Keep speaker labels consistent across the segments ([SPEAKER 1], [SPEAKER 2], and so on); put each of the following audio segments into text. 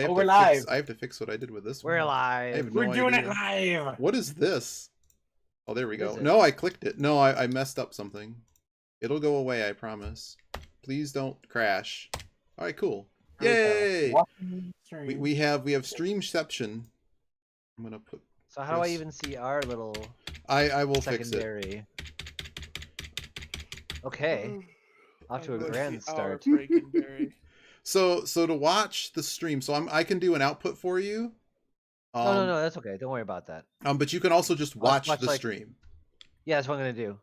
[SPEAKER 1] Oh,
[SPEAKER 2] we're live. I have to fix what I did with this one.
[SPEAKER 3] We're live.
[SPEAKER 1] We're doing it live.
[SPEAKER 2] What is this? Oh, there we go. No, I clicked it. No, I messed up something. It'll go away, I promise. Please don't crash. All right, cool. Yay! We have Streamception. I'm gonna put.
[SPEAKER 3] So how do I even see our little?
[SPEAKER 2] I will
[SPEAKER 3] secondary.
[SPEAKER 2] Fix it.
[SPEAKER 3] Okay. Off to a grand start.
[SPEAKER 2] So to watch the stream, so I can do an output for you.
[SPEAKER 3] No, that's okay. Don't worry about that.
[SPEAKER 2] But you can also just watch the stream.
[SPEAKER 3] Yeah, that's what I'm gonna do.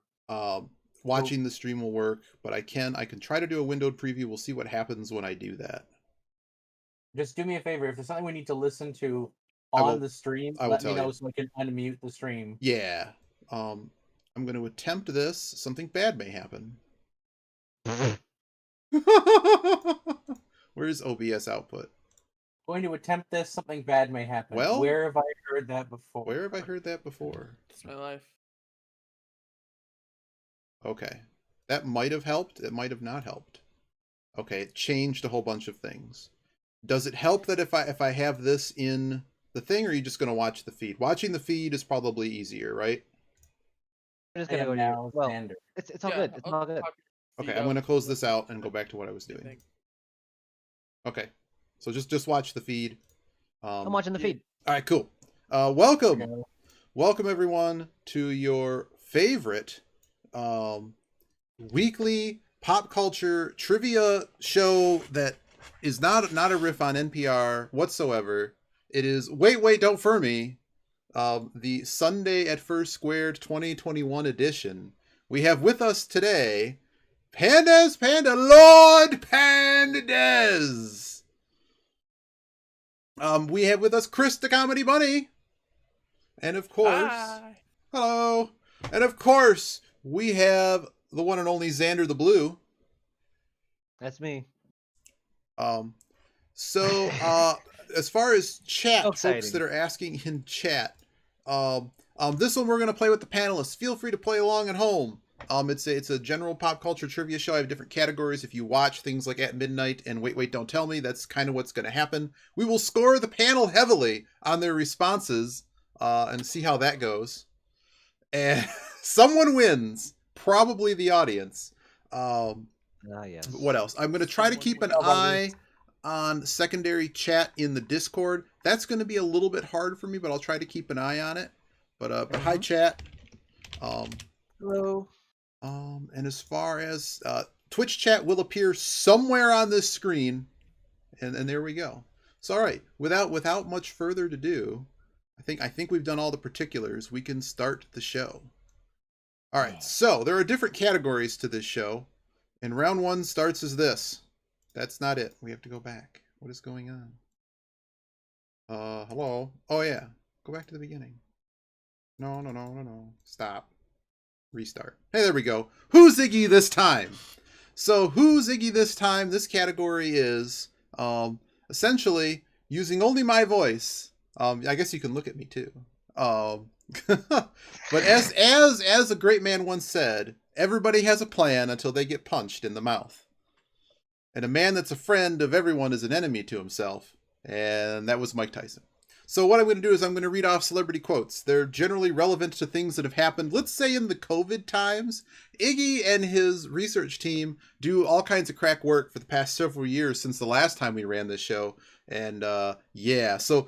[SPEAKER 2] Watching the stream will work, but I can try to do a windowed preview. We'll see what happens when I do that.
[SPEAKER 1] Just do me a favor. If there's something we need to listen to on the stream, let me know so I can unmute the stream.
[SPEAKER 2] Yeah. I'm going to attempt this. Something bad may happen. Where's OBS output?
[SPEAKER 1] Going to attempt this. Something bad may happen.
[SPEAKER 2] Well,
[SPEAKER 1] where have I heard that before?
[SPEAKER 2] Where have I heard that before?
[SPEAKER 4] It's my life.
[SPEAKER 2] Okay. That might have helped. It might have not helped. Okay, it changed a whole bunch of things. Does it help that if I have this in the thing, or are you just going to watch the feed? Watching the feed is probably easier, right?
[SPEAKER 3] I'm just gonna go now. Well, it's all good. It's all good.
[SPEAKER 2] Okay, I'm going to close this out and go back to what I was doing. Okay, so just watch the feed.
[SPEAKER 3] I'm watching the feed.
[SPEAKER 2] All right, cool. Welcome everyone to your favorite weekly pop culture trivia show that is not a riff on NPR whatsoever. It is Wait, Don't Fur Me, the Sunday at FURSQUARED 2021 edition. We have with us today Lord Pandez. We have with us Chris the Comedy Bunny. And of course, hello. And of course, we have the one and only Xander the Blue.
[SPEAKER 3] That's me.
[SPEAKER 2] So as far as chat, folks that are asking in chat, this one we're going to play with the panelists. Feel free to play along at home. It's a general pop culture trivia show. I have different categories. If you watch things like At Midnight and Wait, Don't Tell Me, that's kind of what's going to happen. We will score the panel heavily on their responses and see how that goes. And someone wins, probably the audience.
[SPEAKER 3] Yes.
[SPEAKER 2] What else? I'm going to try to keep an eye on secondary chat in the Discord. That's going to be a little bit hard for me, but I'll try to keep an eye on it. But hi, chat.
[SPEAKER 3] Hello.
[SPEAKER 2] And as far as Twitch chat will appear somewhere on this screen, and there we go. So all right, without much further ado, I think we've done all the particulars. We can start the show. All right, so there are different categories to this show, and round one starts as this. That's not it. We have to go back. What is going on? Hello? Oh yeah, go back to the beginning. No. Stop. Restart. Hey, there we go. Who's Iggy this time? So who's Iggy this time? This category is essentially using only my voice. I guess you can look at me too. But as a great man once said, everybody has a plan until they get punched in the mouth. And a man that's a friend of everyone is an enemy to himself. And that was Mike Tyson. So what I'm going to do is I'm going to read off celebrity quotes. They're generally relevant to things that have happened, let's say in the COVID times. Iggy and his research team do all kinds of crack work for the past several years since the last time we ran this show. And yeah, so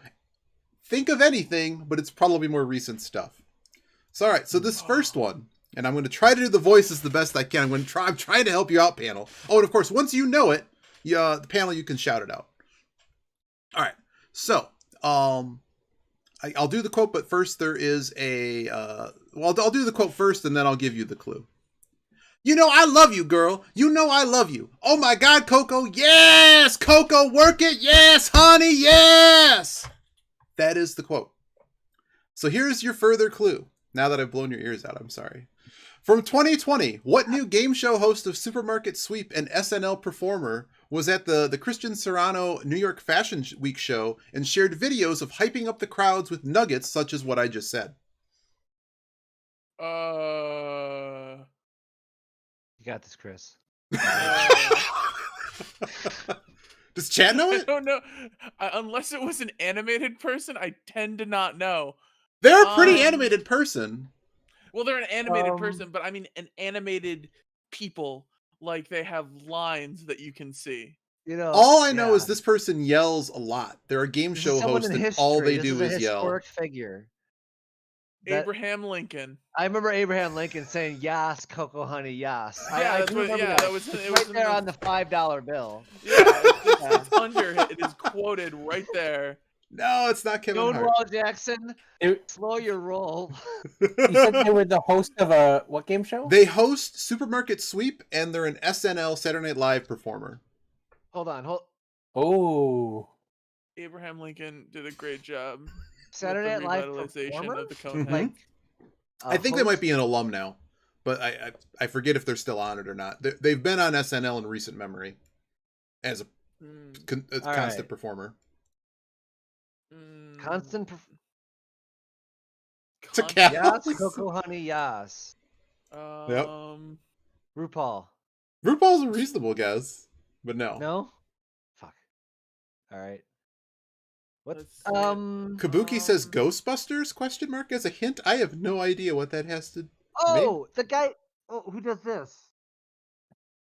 [SPEAKER 2] think of anything, but it's probably more recent stuff. So all right, so this first one, and I'm going to try to do the voices the best I can. I'm trying to help you out, panel. Oh, and of course, once you know it, the panel, you can shout it out. All right, so I'll do the quote, but first there is I'll do the quote first, and then I'll give you the clue. You know I love you, girl. You know I love you. Oh my God, Coco. Yes, Coco, work it. Yes, honey. Yes. That is the quote. So here's your further clue. Now that I've blown your ears out, I'm sorry. From 2020, what new game show host of Supermarket Sweep and SNL performer was at the Christian Serrano New York Fashion Week show and shared videos of hyping up the crowds with nuggets such as what I just said?
[SPEAKER 3] You got this, Chris.
[SPEAKER 2] Does chat know
[SPEAKER 4] I
[SPEAKER 2] it?
[SPEAKER 4] don't know. Unless it was an animated person, I tend to not know.
[SPEAKER 2] They're a pretty animated person.
[SPEAKER 4] Well, they're an animated person, but I mean an animated people. Like they have lines that you can see.
[SPEAKER 3] You know,
[SPEAKER 2] all I know is this person yells a lot. They're a game
[SPEAKER 3] This
[SPEAKER 2] show
[SPEAKER 3] is someone
[SPEAKER 2] host,
[SPEAKER 3] in
[SPEAKER 2] and
[SPEAKER 3] history.
[SPEAKER 2] all they
[SPEAKER 3] This
[SPEAKER 2] do
[SPEAKER 3] is a
[SPEAKER 2] is yell.
[SPEAKER 3] historic figure.
[SPEAKER 4] Abraham Lincoln.
[SPEAKER 3] I remember Abraham Lincoln saying "Yas, Cocoa Honey, Yas."
[SPEAKER 4] Yeah,
[SPEAKER 3] I
[SPEAKER 4] that's what. Yeah, that was. It
[SPEAKER 3] right
[SPEAKER 4] was
[SPEAKER 3] there on the $5 bill.
[SPEAKER 4] Yeah, it's under. It is quoted right there.
[SPEAKER 2] No, it's not Kevin Hart.
[SPEAKER 3] Stonewall Jackson, slow your roll.
[SPEAKER 1] You said they were the host of a what game show?
[SPEAKER 2] They host Supermarket Sweep, and they're an SNL Saturday Night Live performer.
[SPEAKER 3] Hold on,
[SPEAKER 1] Oh.
[SPEAKER 4] Abraham Lincoln did a great job.
[SPEAKER 3] Saturday Night Live
[SPEAKER 4] revitalization
[SPEAKER 3] performer?
[SPEAKER 4] of the Conehead.
[SPEAKER 3] Like,
[SPEAKER 2] I think they might be an alum now, but I forget if they're still on it or not. They've been on SNL in recent memory as a constant performer.
[SPEAKER 3] Constant.
[SPEAKER 2] To Cal.
[SPEAKER 3] Yas, Cocoa Honey, Yas.
[SPEAKER 2] Yep.
[SPEAKER 3] RuPaul.
[SPEAKER 2] RuPaul's a reasonable guess, but no.
[SPEAKER 3] No. Fuck. All right. What?
[SPEAKER 2] Kabuki says Ghostbusters ? As a hint. I have no idea what that has to.
[SPEAKER 3] Oh, the guy. Oh, who does this?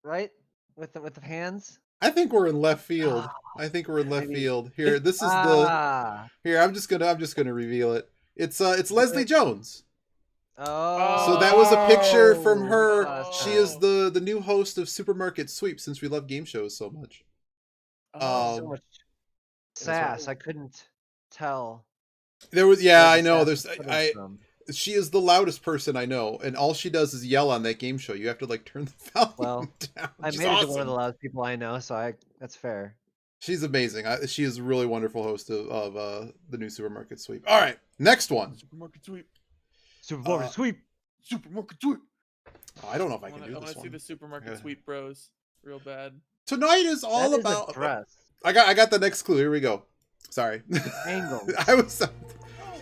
[SPEAKER 3] Right, with the hands.
[SPEAKER 2] I think we're in left field. I think we're in left field. Here, this is the. Here, I'm just gonna reveal it. It's Leslie Jones.
[SPEAKER 3] Oh.
[SPEAKER 2] So that was a picture from her. She is the new host of Supermarket Sweep, since we love game shows so much.
[SPEAKER 3] So much sass. I couldn't tell.
[SPEAKER 2] There was I know. She is the loudest person I know, and all she does is yell on that game show. You have to like turn the volume down.
[SPEAKER 3] I made it to one of the loudest people I know, so that's fair.
[SPEAKER 2] She's amazing. She is a really wonderful host of the new Supermarket Sweep. All right, next one.
[SPEAKER 4] Supermarket Sweep.
[SPEAKER 3] Supermarket Sweep.
[SPEAKER 4] Supermarket Sweep.
[SPEAKER 2] Oh, I don't know if I can do this one.
[SPEAKER 4] I want to see the Supermarket Sweep bros real bad.
[SPEAKER 2] Tonight is all about. I got the next clue. Here we go. Sorry.
[SPEAKER 3] Angles.
[SPEAKER 2] I was.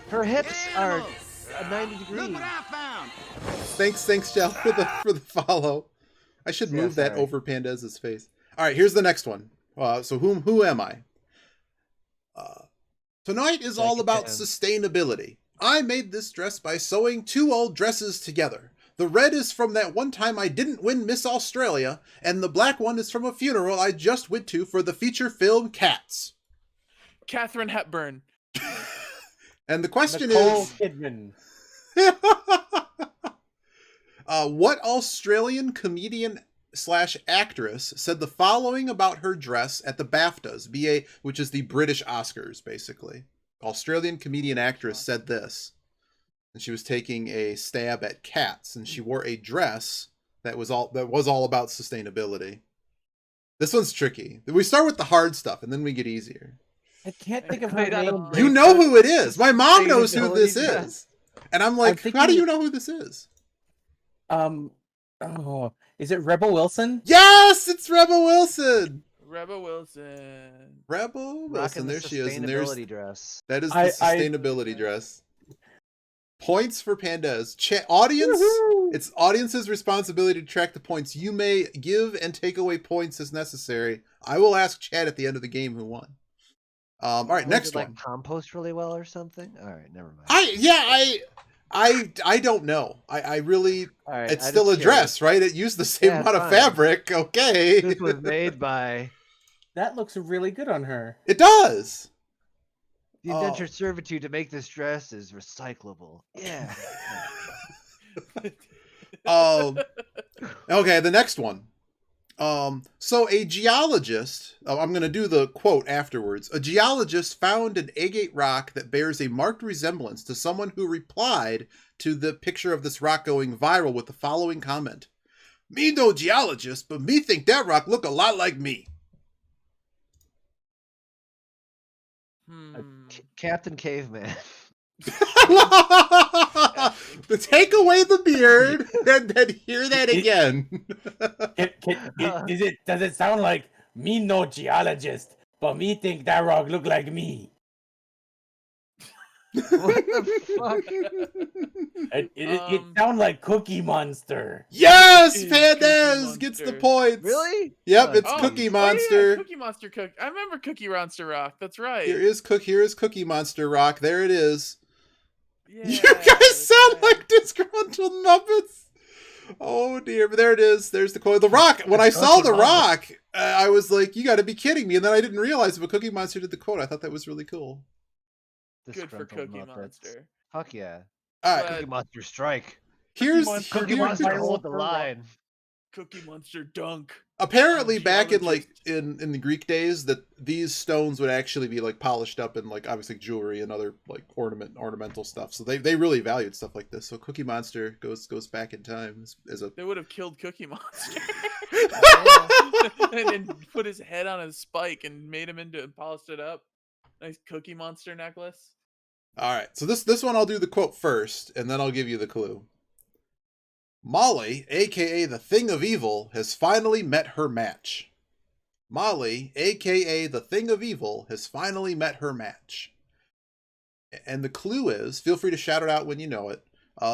[SPEAKER 3] Her hips are 90 degrees.
[SPEAKER 5] Look what I found.
[SPEAKER 2] Thanks, Jell, for the follow. I should move that over Pandez's face. All right, here's the next one. So who am I? Tonight is all about sustainability. I made this dress by sewing 2 old dresses together. The red is from that one time I didn't win Miss Australia, and the black one is from a funeral I just went to for the feature film Cats.
[SPEAKER 4] Katharine Hepburn.
[SPEAKER 2] And the question
[SPEAKER 1] Nicole
[SPEAKER 2] is...
[SPEAKER 1] Kidman.
[SPEAKER 2] What Australian comedian / actress said the following about her dress at the BAFTAs, which is the British Oscars, basically. Australian comedian actress said this, and she was taking a stab at Cats, and she wore a dress that was all about sustainability. This one's tricky. We start with the hard stuff, and then we get easier.
[SPEAKER 1] I can't think of her name.
[SPEAKER 2] You know who it is. My mom knows who this is, and I'm like, how do you know who this is?
[SPEAKER 1] Oh, is it Rebel Wilson?
[SPEAKER 2] Yes, it's Rebel Wilson.
[SPEAKER 4] Rebel Wilson.
[SPEAKER 2] Rebel Wilson. There she is. And there's
[SPEAKER 3] dress.
[SPEAKER 2] That is the sustainability dress. Points for Pandez. Audience. Woohoo! It's audience's responsibility to track the points. You may give and take away points as necessary. I will ask Chad at the end of the game who won. All right, next one.
[SPEAKER 3] Like compost really well or something. All right, never mind.
[SPEAKER 2] I don't know. I really.
[SPEAKER 3] Right,
[SPEAKER 2] it's still a dress, right? It used the same amount of fabric. Okay.
[SPEAKER 3] This was made by.
[SPEAKER 1] That looks really good on her.
[SPEAKER 2] It does.
[SPEAKER 3] The indentured servitude to make this dress is recyclable. Yeah.
[SPEAKER 2] Okay, the next one. So a geologist, I'm going to do the quote afterwards. A geologist found an agate rock that bears a marked resemblance to someone who replied to the picture of this rock going viral with the following comment. Me no geologist, but me think that rock look a lot like me.
[SPEAKER 3] Captain Caveman.
[SPEAKER 2] Take away the beard and then hear that again.
[SPEAKER 1] Does it sound like me no geologist, but me think that rock look like me?
[SPEAKER 3] What the fuck?
[SPEAKER 1] It sounds like Cookie Monster.
[SPEAKER 2] Yes,
[SPEAKER 4] Is
[SPEAKER 2] Pandaz
[SPEAKER 4] Cookie
[SPEAKER 2] gets the
[SPEAKER 4] Monster.
[SPEAKER 2] points.
[SPEAKER 3] Really?
[SPEAKER 2] Yep,
[SPEAKER 3] Oh,
[SPEAKER 2] it's
[SPEAKER 3] geez.
[SPEAKER 2] Cookie
[SPEAKER 4] Oh,
[SPEAKER 2] Monster.
[SPEAKER 4] yeah, Cookie Monster cook. I remember Cookie Monster Rock. That's right.
[SPEAKER 2] Here is Cookie Monster Rock. There it is.
[SPEAKER 4] Yeah,
[SPEAKER 2] You guys sound like disgruntled Muppets. Oh dear, but there it is. There's the quote. The Rock. When I saw the Rock, I was like, "You got to be kidding me!" And then I didn't realize, but Cookie Monster did the quote. I thought that was really cool.
[SPEAKER 4] Good for
[SPEAKER 3] Disgruntled
[SPEAKER 4] Cookie
[SPEAKER 3] Muppets.
[SPEAKER 4] Monster.
[SPEAKER 3] Fuck yeah.
[SPEAKER 2] All right,
[SPEAKER 3] Cookie Monster strike.
[SPEAKER 2] here's
[SPEAKER 3] Cookie Monster hold the line.
[SPEAKER 4] Cookie Monster dunk.
[SPEAKER 2] apparently back in
[SPEAKER 4] Geologist.
[SPEAKER 2] in the Greek days that these stones would actually be like polished up in like obviously jewelry and other like ornamental stuff. So they really valued stuff like this. So Cookie Monster goes back in time as a
[SPEAKER 4] They would have killed Cookie Monster. And then put his head on a spike and made him into and polished it up. Nice Cookie Monster necklace.
[SPEAKER 2] All right. So this one I'll do the quote first and then I'll give you the clue. Molly, aka the Thing of Evil, has finally met her match. Molly, aka the Thing of Evil, has finally met her match. And the clue is, feel free to shout it out when you know it.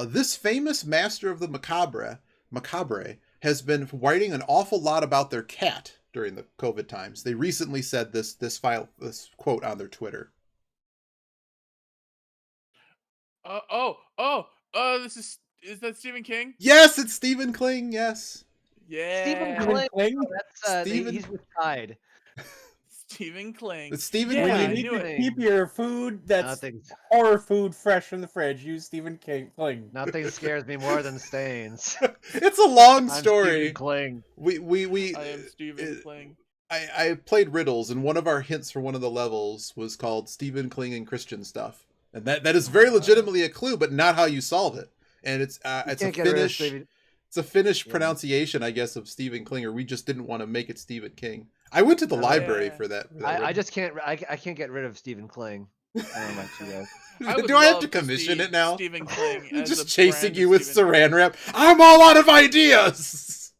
[SPEAKER 2] This famous master of the macabre, has been writing an awful lot about their cat during the COVID times. They recently said this quote on their Twitter.
[SPEAKER 4] Is that Stephen King?
[SPEAKER 2] Yes, it's Stephen Kling. Yes.
[SPEAKER 4] Yeah.
[SPEAKER 3] Stephen Kling. That's
[SPEAKER 2] Steven-
[SPEAKER 3] he's with Tide.
[SPEAKER 4] Stephen Kling.
[SPEAKER 2] It's Stephen
[SPEAKER 4] Yeah,
[SPEAKER 1] When
[SPEAKER 2] Kling.
[SPEAKER 1] you
[SPEAKER 4] I
[SPEAKER 1] need
[SPEAKER 4] knew
[SPEAKER 1] to
[SPEAKER 4] it.
[SPEAKER 1] keep your food that's
[SPEAKER 3] Nothing.
[SPEAKER 1] horror food fresh from the fridge, use Stephen Kling.
[SPEAKER 3] Nothing scares me more than stains.
[SPEAKER 2] It's a long
[SPEAKER 3] I'm
[SPEAKER 2] story.
[SPEAKER 3] Stephen Kling.
[SPEAKER 2] We
[SPEAKER 4] I am Stephen Kling.
[SPEAKER 2] I played riddles, and one of our hints for one of the levels was called Stephen Kling and Christian stuff, and that is very legitimately a clue, but not how you solve it. And it's a Finnish, it's a Finnish pronunciation, I guess, of Stephen Kling, or we just didn't want to make it Stephen King. I went to the library for that.
[SPEAKER 3] I just can't. I can't get rid of Stephen Kling. I don't know about you guys.
[SPEAKER 2] Do I have to commission it now?
[SPEAKER 4] Stephen Kling. As
[SPEAKER 2] Just
[SPEAKER 4] a
[SPEAKER 2] chasing
[SPEAKER 4] brand
[SPEAKER 2] you
[SPEAKER 4] of
[SPEAKER 2] with
[SPEAKER 4] Stephen
[SPEAKER 2] saran wrap. I'm all out of ideas.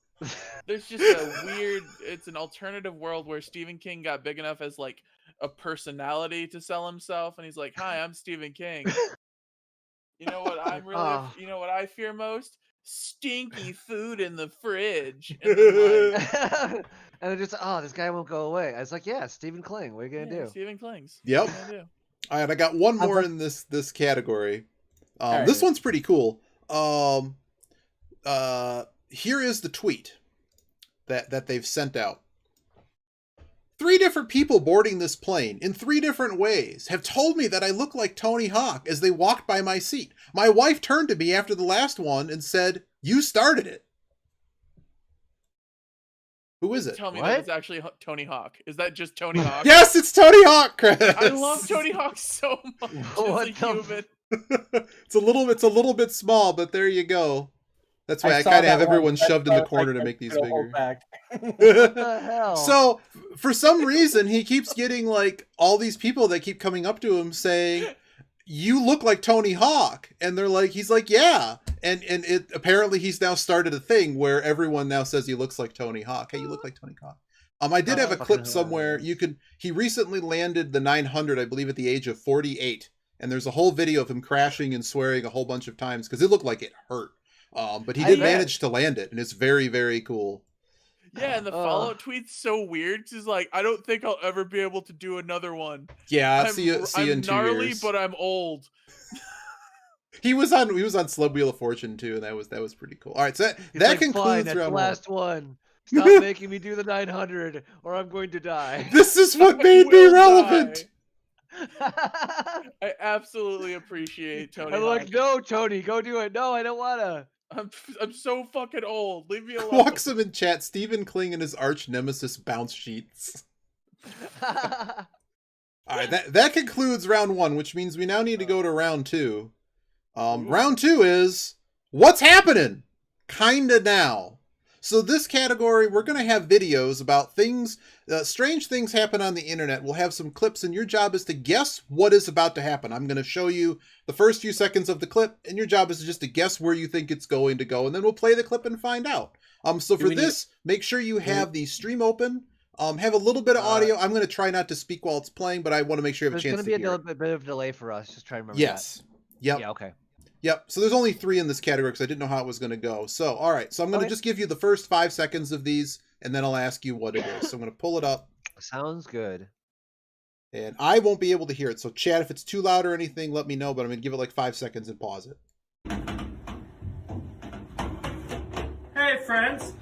[SPEAKER 4] There's just a weird. It's an alternative world where Stephen King got big enough as like a personality to sell himself, and he's like, "Hi, I'm Stephen King. You know what I'm really? You know what I fear most? Stinky food in the fridge." And then, like,
[SPEAKER 3] and it just this guy won't go away. I was like, yeah, Stephen Kling. What are you gonna do?
[SPEAKER 4] Stephen Kling's.
[SPEAKER 2] Yep.
[SPEAKER 4] What are you gonna do?
[SPEAKER 2] All right, I got one more in this category.
[SPEAKER 1] Right.
[SPEAKER 2] This one's pretty cool. Here is the tweet that they've sent out. 3 different people boarding this plane in 3 different ways have told me that I look like Tony Hawk as they walked by my seat. My wife turned to me after the last one and said, "You started it." Who is it?
[SPEAKER 4] Tell me that it's actually Tony Hawk. Is that just Tony Hawk?
[SPEAKER 2] Yes, it's Tony Hawk, Chris.
[SPEAKER 4] I love Tony Hawk so much.
[SPEAKER 3] What
[SPEAKER 4] As a human.
[SPEAKER 2] It's a little bit small, but there you go. That's why I
[SPEAKER 1] saw
[SPEAKER 2] kind of
[SPEAKER 1] that
[SPEAKER 2] have everyone
[SPEAKER 1] one,
[SPEAKER 2] shoved in the
[SPEAKER 1] that's
[SPEAKER 2] corner
[SPEAKER 1] like
[SPEAKER 2] to make these
[SPEAKER 1] the
[SPEAKER 2] bigger.
[SPEAKER 1] whole pack.
[SPEAKER 3] What the hell?
[SPEAKER 2] So, for some reason, he keeps getting like all these people that keep coming up to him saying, "You look like Tony Hawk," and they're like, he's like, "Yeah," and it apparently he's now started a thing where everyone now says he looks like Tony Hawk. Hey, you look like Tony Hawk. I did have a clip somewhere. He recently landed the 900, I believe, at the age of 48, and there's a whole video of him crashing and swearing a whole bunch of times because it looked like it hurt. But he did manage to land it, and it's very, very cool.
[SPEAKER 4] Yeah, and the follow-up tweet's so weird. He's like, "I don't think I'll ever be able to do another one."
[SPEAKER 2] Yeah, see you in 2
[SPEAKER 4] gnarly,
[SPEAKER 2] years.
[SPEAKER 4] but I'm old.
[SPEAKER 2] He was on Slub Wheel of Fortune too, and that was pretty cool. All right, so that concludes
[SPEAKER 3] that's the
[SPEAKER 2] round
[SPEAKER 3] last one. Stop making me do the 900, or I'm going to die.
[SPEAKER 2] This is what made me relevant.
[SPEAKER 4] I absolutely appreciate Tony.
[SPEAKER 3] I'm like, no, Tony, go do it. No, I don't wanna.
[SPEAKER 4] I'm so fucking old. Leave me alone.
[SPEAKER 2] Walks him in chat. Stephen Kling and his arch nemesis bounce sheets. All right, that concludes round 1, which means we now need to go to round 2. Round 2 is what's happening, kinda now. So this category, we're going to have videos about things, strange things happen on the internet. We'll have some clips, and your job is to guess what is about to happen. I'm going to show you the first few seconds of the clip, and your job is just to guess where you think it's going to go, and then we'll play the clip and find out. So for this, make sure you have the stream open. Have a little bit of audio. I'm going to try not to speak while it's playing, but I want to make sure you have a chance to hear.
[SPEAKER 3] There's going to be a bit of a delay for us. Just try to remember
[SPEAKER 2] yes.
[SPEAKER 3] that.
[SPEAKER 2] Yep.
[SPEAKER 3] Yeah, okay.
[SPEAKER 2] Yep. So there's only 3 in this category because I didn't know how it was going to go. So, all right. So I'm going to just give you the first 5 seconds of these, and then I'll ask you what it is. So I'm going to pull it up.
[SPEAKER 3] Sounds good.
[SPEAKER 2] And I won't be able to hear it. So, chat, if it's too loud or anything, let me know. But I'm going to give it like 5 seconds and pause it.
[SPEAKER 5] Hey, friends.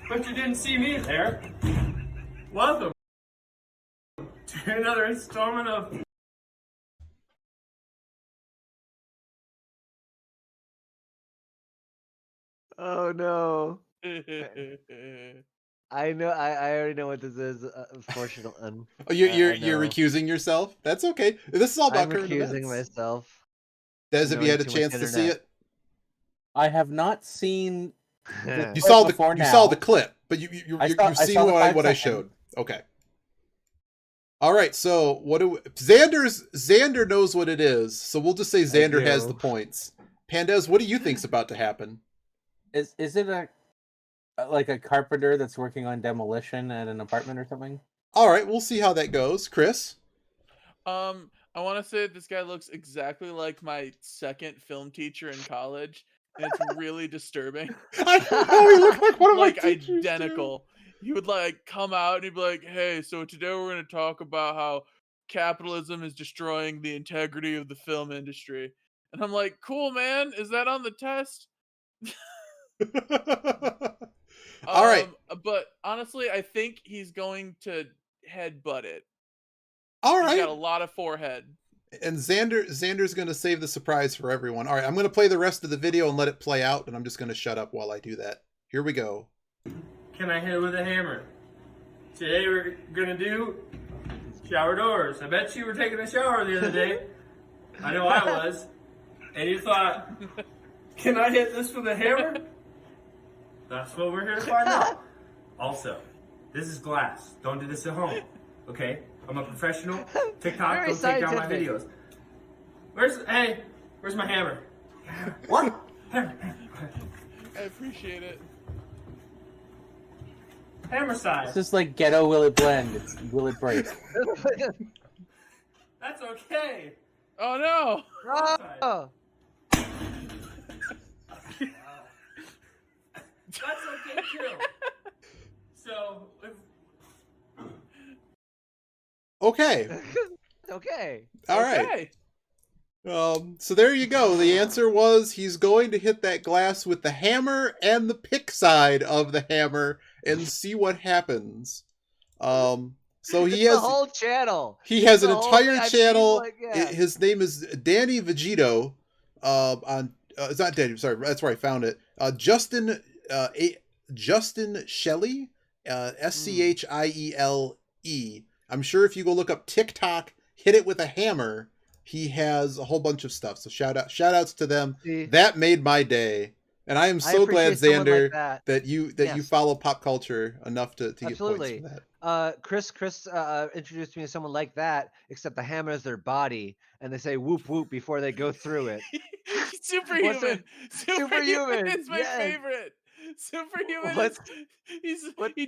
[SPEAKER 5] But you didn't see me there. Welcome to another installment of...
[SPEAKER 3] Oh, no. I know. I already know what this is. Unfortunately.
[SPEAKER 2] Oh, you're recusing yourself? That's okay. This is all about current events. I'm
[SPEAKER 3] recusing myself.
[SPEAKER 2] Des, have you had a chance to see it?
[SPEAKER 1] I have not seen.
[SPEAKER 2] You saw the clip, but you've seen what I showed. Okay. All right. So Xander knows what it is. So we'll just say Xander has the points. Pandez, what do you think's about to happen?
[SPEAKER 1] Is it like a carpenter that's working on demolition at an apartment or something?
[SPEAKER 2] All right, we'll see how that goes. Chris?
[SPEAKER 4] I want to say this guy looks exactly like my second film teacher in college, and it's really disturbing.
[SPEAKER 2] I know he looked like one of
[SPEAKER 4] like
[SPEAKER 2] my teachers,
[SPEAKER 4] identical. Too. He would like come out and he'd be like, "Hey, so today we're going to talk about how capitalism is destroying the integrity of the film industry." And I'm like, "Cool, man. Is that on the test?"
[SPEAKER 2] All right.
[SPEAKER 4] But honestly, I think he's going to headbutt it.
[SPEAKER 2] All right.
[SPEAKER 4] He's got a lot of forehead.
[SPEAKER 2] And Xander's going to save the surprise for everyone. All right, I'm going to play the rest of the video and let it play out, and I'm just going to shut up while I do that. Here we go.
[SPEAKER 5] Can I hit it with a hammer? Today we're going to do shower doors. I bet you were taking a shower the other day. I know I was. And you thought, can I hit this with a hammer? That's what we're here to find out. Also, this is glass. Don't do this at home. Okay? I'm a professional. TikTok,
[SPEAKER 3] Very
[SPEAKER 5] don't take down my videos. Where's my hammer? What? Hammer.
[SPEAKER 4] I appreciate it.
[SPEAKER 5] Hammer size.
[SPEAKER 1] It's just like ghetto will it blend. It's will it break.
[SPEAKER 5] That's okay.
[SPEAKER 4] Oh no.
[SPEAKER 3] Oh.
[SPEAKER 5] That's okay too. So,
[SPEAKER 2] okay.
[SPEAKER 3] Okay.
[SPEAKER 2] All right. So there you go. The answer was he's going to hit that glass with the hammer and the pick side of the hammer and see what happens. So he has
[SPEAKER 3] the whole channel.
[SPEAKER 2] He has an entire channel.
[SPEAKER 3] Like, yeah.
[SPEAKER 2] His name is Danny Vegito. It's not Danny. Sorry, that's where I found it. Justin Shelley, Schiele. I'm sure if you go look up TikTok, hit it with a hammer, he has a whole bunch of stuff. So shout outs to them.
[SPEAKER 3] See?
[SPEAKER 2] That made my day. And I am so glad, Xander,
[SPEAKER 3] like
[SPEAKER 2] that you follow pop culture enough to get points for that.
[SPEAKER 3] Chris introduced me to someone like that, except the hammer is their body, and they say whoop whoop before they go through it.
[SPEAKER 4] Superhuman.
[SPEAKER 3] Superhuman.
[SPEAKER 4] It's my favorite. Superhuman. He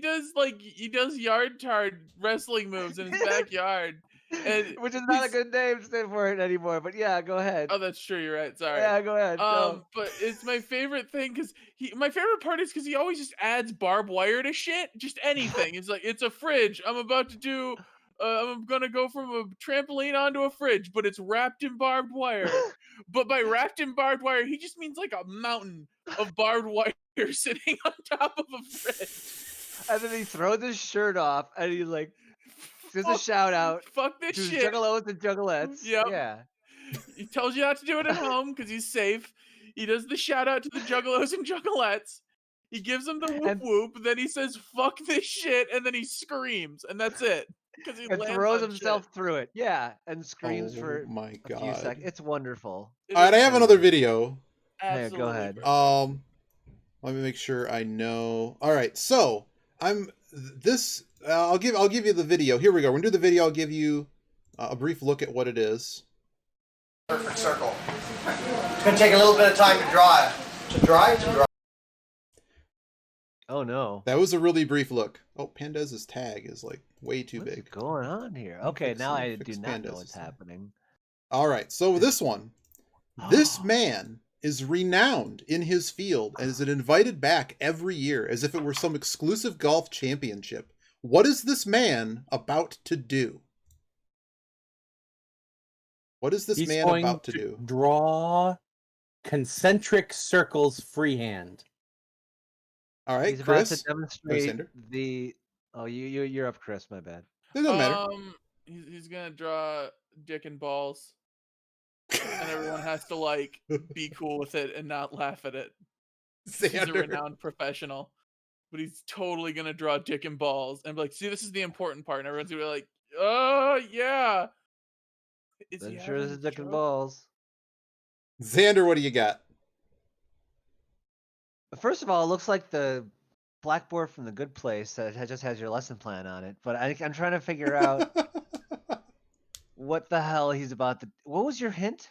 [SPEAKER 4] does yard tard wrestling moves in his backyard. And
[SPEAKER 3] which is not a good name for it anymore, but yeah, go ahead.
[SPEAKER 4] Oh, that's true. You're right. Sorry.
[SPEAKER 3] Yeah, go ahead.
[SPEAKER 4] But it's my favorite thing because my favorite part is because he always just adds barbed wire to shit, just anything. It's like it's a fridge. I'm about to do. I'm gonna go from a trampoline onto a fridge, but it's wrapped in barbed wire. But by wrapped in barbed wire, he just means like a mountain of barbed wire sitting on top of a fridge.
[SPEAKER 3] And then he throws his shirt off, and he's like. There's a shout out.
[SPEAKER 4] Fuck this
[SPEAKER 3] to
[SPEAKER 4] shit.
[SPEAKER 3] Juggalos and Juggalettes.
[SPEAKER 4] Yep.
[SPEAKER 3] Yeah.
[SPEAKER 4] He tells you not to do it at home because he's safe. He does the shout out to the Juggalos and Juggalettes. He gives them the whoop whoop. Then he says "fuck this shit" and then he screams, and that's it. Because he
[SPEAKER 3] throws himself through it. Yeah, and screams for
[SPEAKER 2] my
[SPEAKER 3] a few seconds. It's wonderful.
[SPEAKER 2] All right, I have another video.
[SPEAKER 3] Absolutely. Go ahead.
[SPEAKER 2] Let me make sure I know. All right, so I'll give you the video. Here we go. We're gonna do the video. I'll give you a brief look at what it is.
[SPEAKER 6] Perfect circle. It's gonna take a little bit of time to dry.
[SPEAKER 3] Oh no.
[SPEAKER 2] That was a really brief look. Oh, Pandez's tag is like way too
[SPEAKER 3] What's
[SPEAKER 2] big.
[SPEAKER 3] going on here? Okay, now I do not know what's happening.
[SPEAKER 2] All right, so this one. This man is renowned in his field and is invited back every year as if it were some exclusive golf championship. What is this man about to do? What is this man about to do?
[SPEAKER 1] Draw concentric circles freehand.
[SPEAKER 2] All right,
[SPEAKER 3] He's
[SPEAKER 2] Chris.
[SPEAKER 3] about to demonstrate the. Oh, you're up, Chris. My bad.
[SPEAKER 2] It doesn't matter.
[SPEAKER 4] He's gonna draw dick and balls, and everyone has to like be cool with it and not laugh at it. He's a renowned professional, but he's totally gonna draw dick and balls and be like, "See, this is the important part." And everyone's gonna be like, "Oh yeah."
[SPEAKER 3] That sure is dick and balls.
[SPEAKER 2] Xander, what do you got?
[SPEAKER 3] First of all, it looks like the blackboard from The Good Place that just has your lesson plan on it. But I'm trying to figure out what the hell he's about to. What was your hint?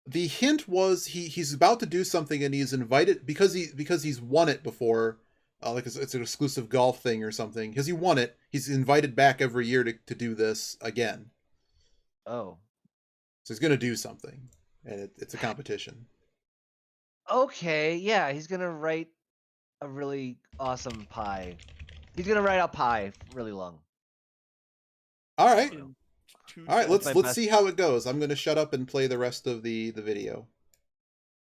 [SPEAKER 2] The hint was he's about to do something and he's invited because he's won it before, like it's an exclusive golf thing or something. Because he won it, he's invited back every year to do this again.
[SPEAKER 3] Oh,
[SPEAKER 2] so he's gonna do something, and it's a competition.
[SPEAKER 3] Okay, yeah, he's gonna write a really awesome pie. He's gonna write out pie really long.
[SPEAKER 2] All right. All right, let's see how it goes. I'm gonna shut up and play the rest of the video.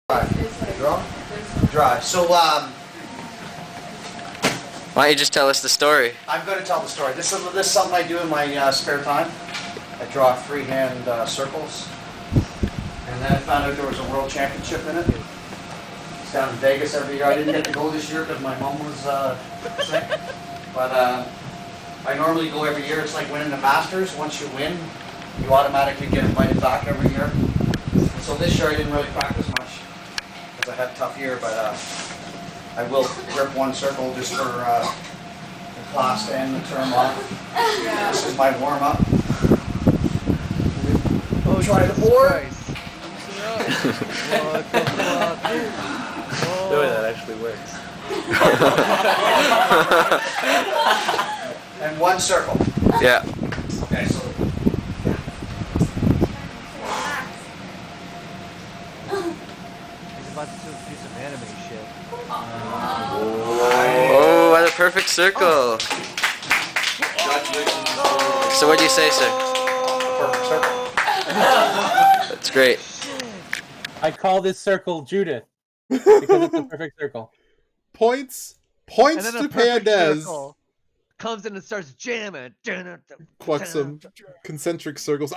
[SPEAKER 6] Drive. So
[SPEAKER 7] why don't you just tell us the story?
[SPEAKER 6] I'm going to tell the story. This is something I do in my spare time. I draw freehand circles, and then I found out there was a world championship in it. It's down in Vegas every year. I didn't get to go this year because my mom was sick, but I normally go every year. It's like winning the Masters. Once you win, you automatically get invited back every year. So this year I didn't really practice much because I had a tough year, but I will rip one circle just for the class to end the term off. This is my warm-up.
[SPEAKER 3] Oh,
[SPEAKER 6] try the board.
[SPEAKER 7] Doing that actually works.
[SPEAKER 6] And one circle.
[SPEAKER 7] Yeah.
[SPEAKER 6] Okay, so.
[SPEAKER 3] He's about to do some anime shit.
[SPEAKER 7] Oh, what a perfect circle. So what do you say, sir?
[SPEAKER 6] Perfect circle.
[SPEAKER 7] That's great.
[SPEAKER 1] I call this circle Judith because it's a perfect circle.
[SPEAKER 2] Points to Pandez.
[SPEAKER 3] Comes in and starts jamming.
[SPEAKER 2] Quite some concentric circles.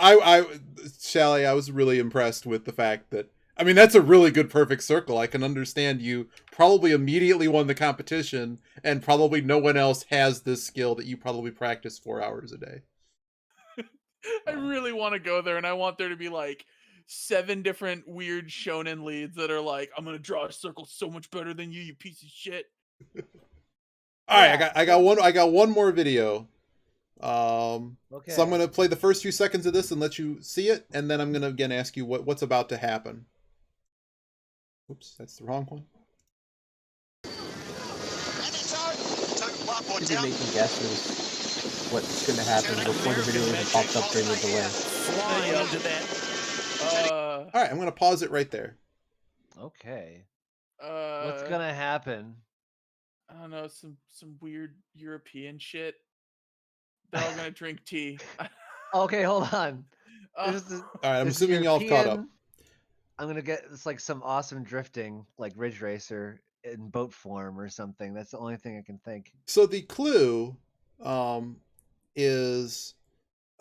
[SPEAKER 2] Shally, I was really impressed with the fact that, I mean, that's a really good perfect circle. I can understand you probably immediately won the competition, and probably no one else has this skill that you probably practice 4 hours a day.
[SPEAKER 4] I really want to go there, and I want there to be like 7 different weird shonen leads that are like, I'm gonna draw a circle so much better than you piece of shit.
[SPEAKER 2] All right, I got one more video. Okay. So I'm gonna play the first few seconds of this and let you see it, and then I'm gonna again ask you what's about to happen. Oops, that's the wrong one.
[SPEAKER 1] You've been making guesses what's gonna happen before the video even pops up during the delay.
[SPEAKER 2] All right, I'm gonna pause it right there.
[SPEAKER 3] Okay. What's gonna happen?
[SPEAKER 4] I don't know, some weird European shit. They're all gonna drink tea.
[SPEAKER 3] Okay, hold on.
[SPEAKER 2] All right, I'm assuming y'all caught up.
[SPEAKER 3] I'm gonna get it's like some awesome drifting, like Ridge Racer in boat form or something. That's the only thing I can think.
[SPEAKER 2] So the clue is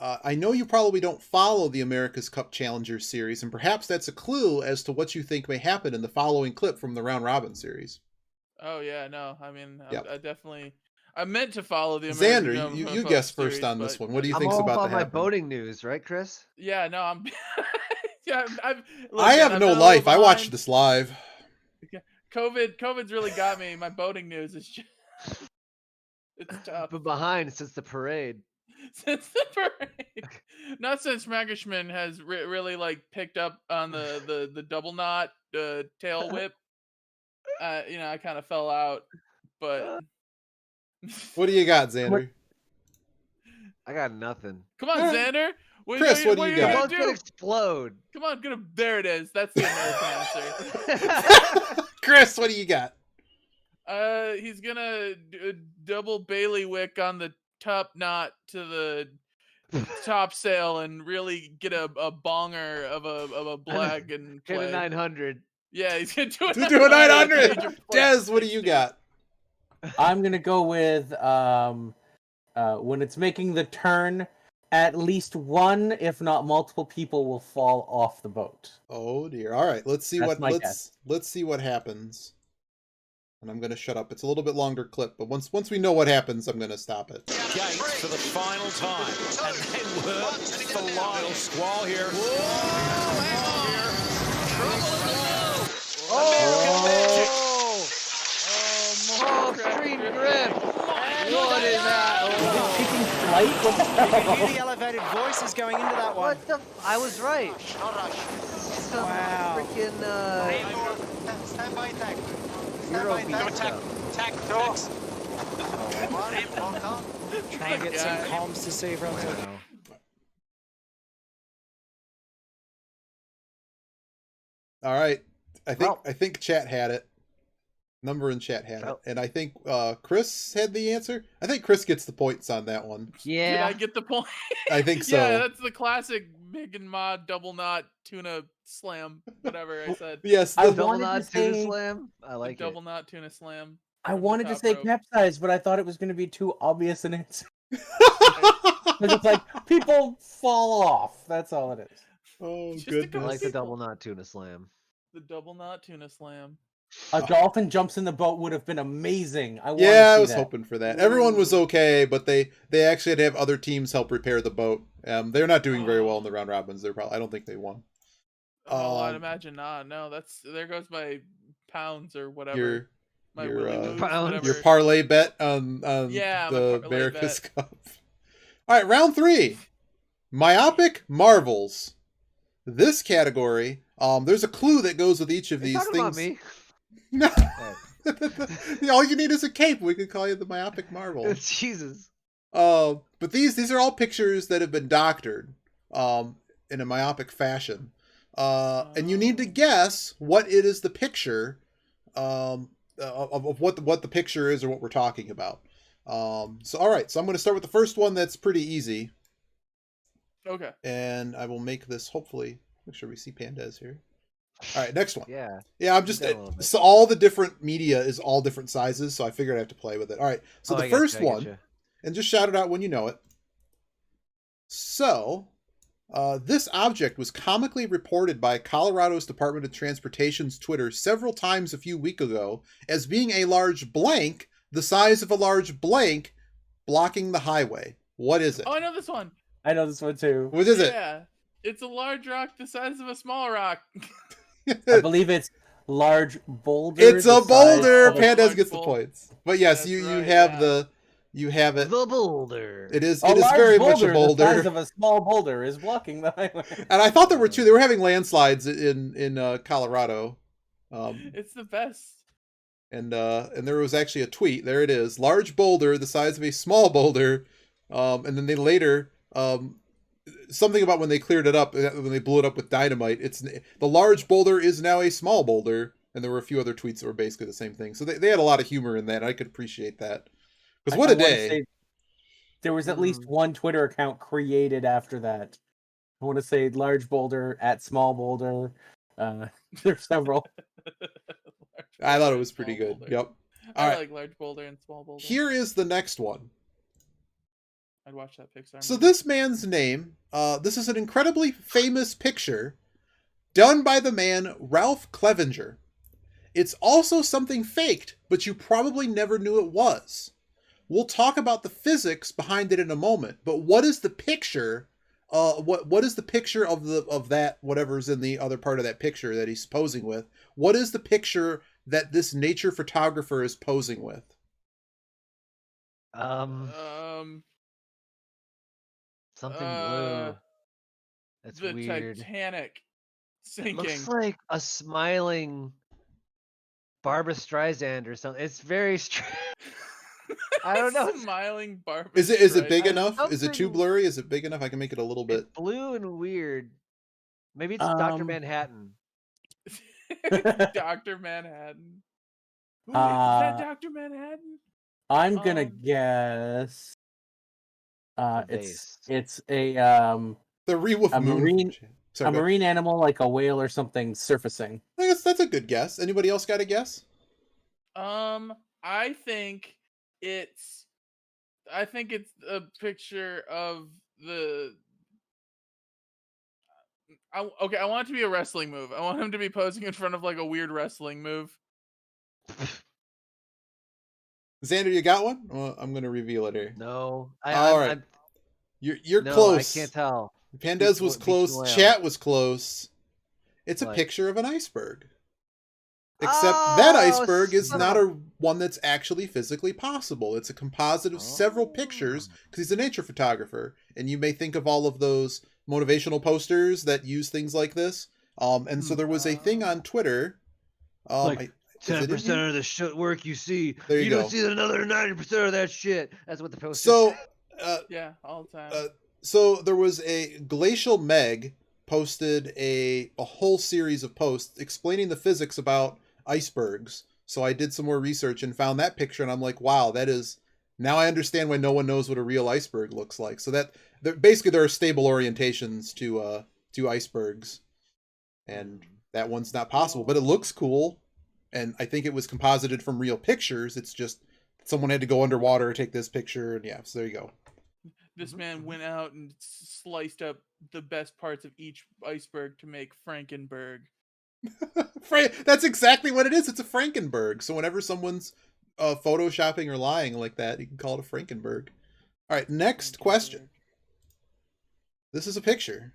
[SPEAKER 2] I know you probably don't follow the America's Cup Challenger series, and perhaps that's a clue as to what you think may happen in the following clip from the Round Robin series.
[SPEAKER 4] Oh yeah, no, I mean,
[SPEAKER 2] yep.
[SPEAKER 4] I meant to follow the American
[SPEAKER 2] Xander, you guess first
[SPEAKER 4] series,
[SPEAKER 2] on this one. What do you think's
[SPEAKER 3] about
[SPEAKER 2] to happen?
[SPEAKER 3] my boating news, right, Chris?
[SPEAKER 4] Yeah, no, I'm. Yeah,
[SPEAKER 2] I have no life. I watched this live.
[SPEAKER 4] COVID's really got me. My boating news is just. It's tough.
[SPEAKER 3] But behind since the parade.
[SPEAKER 4] Since the parade, not since Magishman has really like picked up on the double knot tail whip. I kind of fell out, but
[SPEAKER 2] What do you got, Xander?
[SPEAKER 3] I got nothing.
[SPEAKER 4] Come on,
[SPEAKER 2] Alright.
[SPEAKER 4] Xander.
[SPEAKER 2] Chris, what do you got?
[SPEAKER 4] gonna
[SPEAKER 3] What could
[SPEAKER 4] do?
[SPEAKER 3] explode?
[SPEAKER 4] Come on, there it is. That's the American answer.
[SPEAKER 2] Chris, what do you got?
[SPEAKER 4] He's gonna double bailiwick on the top knot to the top sail and really get a bonger of a blag and
[SPEAKER 3] Hit a
[SPEAKER 4] play.
[SPEAKER 3] 900.
[SPEAKER 4] Yeah, he's gonna do it.
[SPEAKER 2] To do a 900. Des, what do you got?
[SPEAKER 1] I'm gonna go with when it's making the turn, at least one, if not multiple people, will fall off the boat.
[SPEAKER 2] Oh dear. All right, let's see
[SPEAKER 1] That's
[SPEAKER 2] what
[SPEAKER 1] my guess.
[SPEAKER 2] let's see what happens. And I'm gonna shut up. It's a little bit longer clip, but once we know what happens, I'm gonna stop it.
[SPEAKER 8] Gates for the final time, and they were flying. Squall here.
[SPEAKER 3] Oh, extreme grip. What is that?
[SPEAKER 1] Taking flight? What the
[SPEAKER 8] You can
[SPEAKER 1] hell?
[SPEAKER 8] hear the elevated voices going into that one.
[SPEAKER 3] What the? I was right.
[SPEAKER 8] Wow.
[SPEAKER 3] Freaking
[SPEAKER 8] Stand by tag.
[SPEAKER 3] Euro
[SPEAKER 8] Stand
[SPEAKER 3] beat
[SPEAKER 8] by
[SPEAKER 3] stuff.
[SPEAKER 8] tag. Try and get some comms to see everyone's okay.
[SPEAKER 2] All right. I think chat had it. Number in chat had it.
[SPEAKER 3] Oh.
[SPEAKER 2] And I think Chris had the answer. I think Chris gets the points on that one.
[SPEAKER 4] Did
[SPEAKER 3] Yeah.
[SPEAKER 4] I get the point?
[SPEAKER 2] I think so.
[SPEAKER 4] Yeah, that's the classic Mig and Mod double knot tuna slam. Whatever I said.
[SPEAKER 2] Yes,
[SPEAKER 1] I
[SPEAKER 2] the,
[SPEAKER 3] Double
[SPEAKER 1] wanted to
[SPEAKER 3] knot tuna
[SPEAKER 1] say-
[SPEAKER 3] slam. I
[SPEAKER 4] The
[SPEAKER 3] like it.
[SPEAKER 4] double knot tuna slam.
[SPEAKER 1] I
[SPEAKER 4] from the
[SPEAKER 1] wanted to
[SPEAKER 4] top
[SPEAKER 1] say
[SPEAKER 4] rope.
[SPEAKER 1] capsize, but I thought it was going to be too obvious an answer. Because it's like, people fall off. That's all it is.
[SPEAKER 2] oh
[SPEAKER 4] Just a
[SPEAKER 2] goodness.
[SPEAKER 3] I
[SPEAKER 4] couple
[SPEAKER 3] like the
[SPEAKER 4] people.
[SPEAKER 3] double knot tuna slam.
[SPEAKER 4] The double knot tuna slam.
[SPEAKER 1] A dolphin jumps in the boat would have been amazing. I
[SPEAKER 2] Yeah, I
[SPEAKER 1] see
[SPEAKER 2] was
[SPEAKER 1] that.
[SPEAKER 2] hoping for that. Everyone was okay, but they actually had to have other teams help repair the boat. They're not doing very well in the round robins. I don't think they won.
[SPEAKER 4] Oh, I'd imagine not. No, there goes my pounds or whatever. My
[SPEAKER 2] your,
[SPEAKER 4] Willy moves,
[SPEAKER 3] pounds.
[SPEAKER 4] whatever.
[SPEAKER 2] Your parlay bet on
[SPEAKER 4] Yeah, my
[SPEAKER 2] the
[SPEAKER 4] parlay
[SPEAKER 2] America's
[SPEAKER 4] bet.
[SPEAKER 2] Cup. All right, round 3. Myopic marvels. This category, there's a clue that goes with each of
[SPEAKER 3] Are you
[SPEAKER 2] these
[SPEAKER 3] talking about
[SPEAKER 2] things.
[SPEAKER 3] me?
[SPEAKER 2] No. All you need is a cape. We could call you the Myopic Marvel.
[SPEAKER 3] Jesus.
[SPEAKER 2] But these are all pictures that have been doctored in a myopic fashion. And you need to guess what it is the picture of what the picture is or what we're talking about. So all right, so I'm going to start with the first one that's pretty easy.
[SPEAKER 4] Okay.
[SPEAKER 2] And I will make this, hopefully, make sure we see pandas here. All right, next one.
[SPEAKER 3] Yeah.
[SPEAKER 2] Yeah, I'm just
[SPEAKER 3] Down a little bit.
[SPEAKER 2] so all the different media is all different sizes, so I figured I have to play with it. All right, so
[SPEAKER 3] Oh,
[SPEAKER 2] the
[SPEAKER 3] I gotcha,
[SPEAKER 2] first
[SPEAKER 3] I
[SPEAKER 2] one,
[SPEAKER 3] gotcha.
[SPEAKER 2] and just shout it out when you know it. So, this object was comically reported by Colorado's Department of Transportation's Twitter several times a few weeks ago as being a large blank, the size of a large blank, blocking the highway. What is it?
[SPEAKER 4] Oh, I know this one.
[SPEAKER 1] I know this one too.
[SPEAKER 2] What is it?
[SPEAKER 4] Yeah. It's a large rock the size of a small rock.
[SPEAKER 1] I believe it's large boulder.
[SPEAKER 2] It's a
[SPEAKER 1] the size
[SPEAKER 2] boulder.
[SPEAKER 1] of a-
[SPEAKER 2] Pandas
[SPEAKER 4] large
[SPEAKER 2] gets the
[SPEAKER 4] boulder.
[SPEAKER 2] points. But yes,
[SPEAKER 4] That's
[SPEAKER 2] you
[SPEAKER 4] right,
[SPEAKER 2] have
[SPEAKER 4] yeah.
[SPEAKER 2] you have it.
[SPEAKER 3] The boulder.
[SPEAKER 2] It is
[SPEAKER 1] A large
[SPEAKER 2] very much a
[SPEAKER 1] The
[SPEAKER 2] boulder.
[SPEAKER 1] size of a small boulder is blocking the highway.
[SPEAKER 2] And I thought there were two. They were having landslides in Colorado.
[SPEAKER 4] It's the best.
[SPEAKER 2] And there was actually a tweet. There it is. Large boulder the size of a small boulder. And then they later something about when they cleared it up, when they blew it up with dynamite. It's the large boulder is now a small boulder. And there were a few other tweets that were basically the same thing. So they had a lot of humor in that. I could appreciate that. Because what
[SPEAKER 1] I
[SPEAKER 2] a
[SPEAKER 1] wanna
[SPEAKER 2] day.
[SPEAKER 1] say there was at least one Twitter account created after that. I want to say large boulder at small boulder. There's several.
[SPEAKER 2] I thought it was pretty
[SPEAKER 4] Small
[SPEAKER 2] good.
[SPEAKER 4] boulder.
[SPEAKER 2] Yep.
[SPEAKER 4] I
[SPEAKER 2] All right.
[SPEAKER 4] like large boulder and small boulder.
[SPEAKER 2] Here is the next one.
[SPEAKER 4] I'd watch that Pixar.
[SPEAKER 2] So
[SPEAKER 4] movie.
[SPEAKER 2] this man's name, this is an incredibly famous picture done by the man Ralph Clevenger. It's also something faked, but you probably never knew it was. We'll talk about the physics behind it in a moment, but what is the picture? What is the picture of that whatever's in the other part of that picture that he's posing with? What is the picture that this nature photographer is posing with?
[SPEAKER 3] Something blue. That's
[SPEAKER 4] the
[SPEAKER 3] weird.
[SPEAKER 4] Titanic sinking.
[SPEAKER 3] Looks like a smiling Barbara Streisand or something. It's very strange. I don't know.
[SPEAKER 4] Smiling Barbara.
[SPEAKER 2] Is it big
[SPEAKER 3] I-
[SPEAKER 2] enough? Is it too
[SPEAKER 3] something-
[SPEAKER 2] blurry? Is it big enough? I can make it a little bit.
[SPEAKER 3] It's blue and weird. Maybe it's Dr. Manhattan.
[SPEAKER 4] Dr. Manhattan. Ooh, is that Dr. Manhattan?
[SPEAKER 1] I'm gonna guess.
[SPEAKER 3] The
[SPEAKER 1] It's a
[SPEAKER 2] The Rewolf
[SPEAKER 1] a
[SPEAKER 2] Moon.
[SPEAKER 1] marine
[SPEAKER 2] Sorry,
[SPEAKER 1] a
[SPEAKER 2] go ahead.
[SPEAKER 1] marine animal like a whale or something surfacing.
[SPEAKER 2] I guess that's a good guess. Anybody else got a guess?
[SPEAKER 4] I think it's a picture of the. Okay, I want it to be a wrestling move. I want him to be posing in front of like a weird wrestling move.
[SPEAKER 2] Xander, you got one? Well, I'm gonna reveal it here.
[SPEAKER 3] No.
[SPEAKER 2] All right. You're
[SPEAKER 3] no,
[SPEAKER 2] close.
[SPEAKER 3] I can't tell.
[SPEAKER 2] Pandez was close. Chat was close. It's a
[SPEAKER 3] What?
[SPEAKER 2] picture of an iceberg. Except that iceberg is not a one that's actually physically possible. It's a composite of several pictures because he's a nature photographer. And you may think of all of those motivational posters that use things like this. And so there was a thing on Twitter.
[SPEAKER 3] Like,
[SPEAKER 2] is it in
[SPEAKER 3] 10%
[SPEAKER 2] here?
[SPEAKER 3] of the shit work you see.
[SPEAKER 2] There you
[SPEAKER 3] don't
[SPEAKER 2] go.
[SPEAKER 3] see another 90% of that shit. That's what the poster
[SPEAKER 2] So,
[SPEAKER 4] Yeah, all the time.
[SPEAKER 2] so there was a Glacial Meg posted a whole series of posts explaining the physics about icebergs. So I did some more research and found that picture, and I'm like, wow, that is. Now I understand why no one knows what a real iceberg looks like. So that basically there are stable orientations to icebergs, and that one's not possible, but it looks cool. And I think it was composited from real pictures. It's just someone had to go underwater, take this picture, and yeah, so there you go.
[SPEAKER 4] This man went out and sliced up the best parts of each iceberg to make Frankenberg.
[SPEAKER 2] That's exactly what it is. It's a Frankenberg. So whenever someone's photoshopping or lying like that, you can call it a Frankenberg. All right, next question. This is a picture.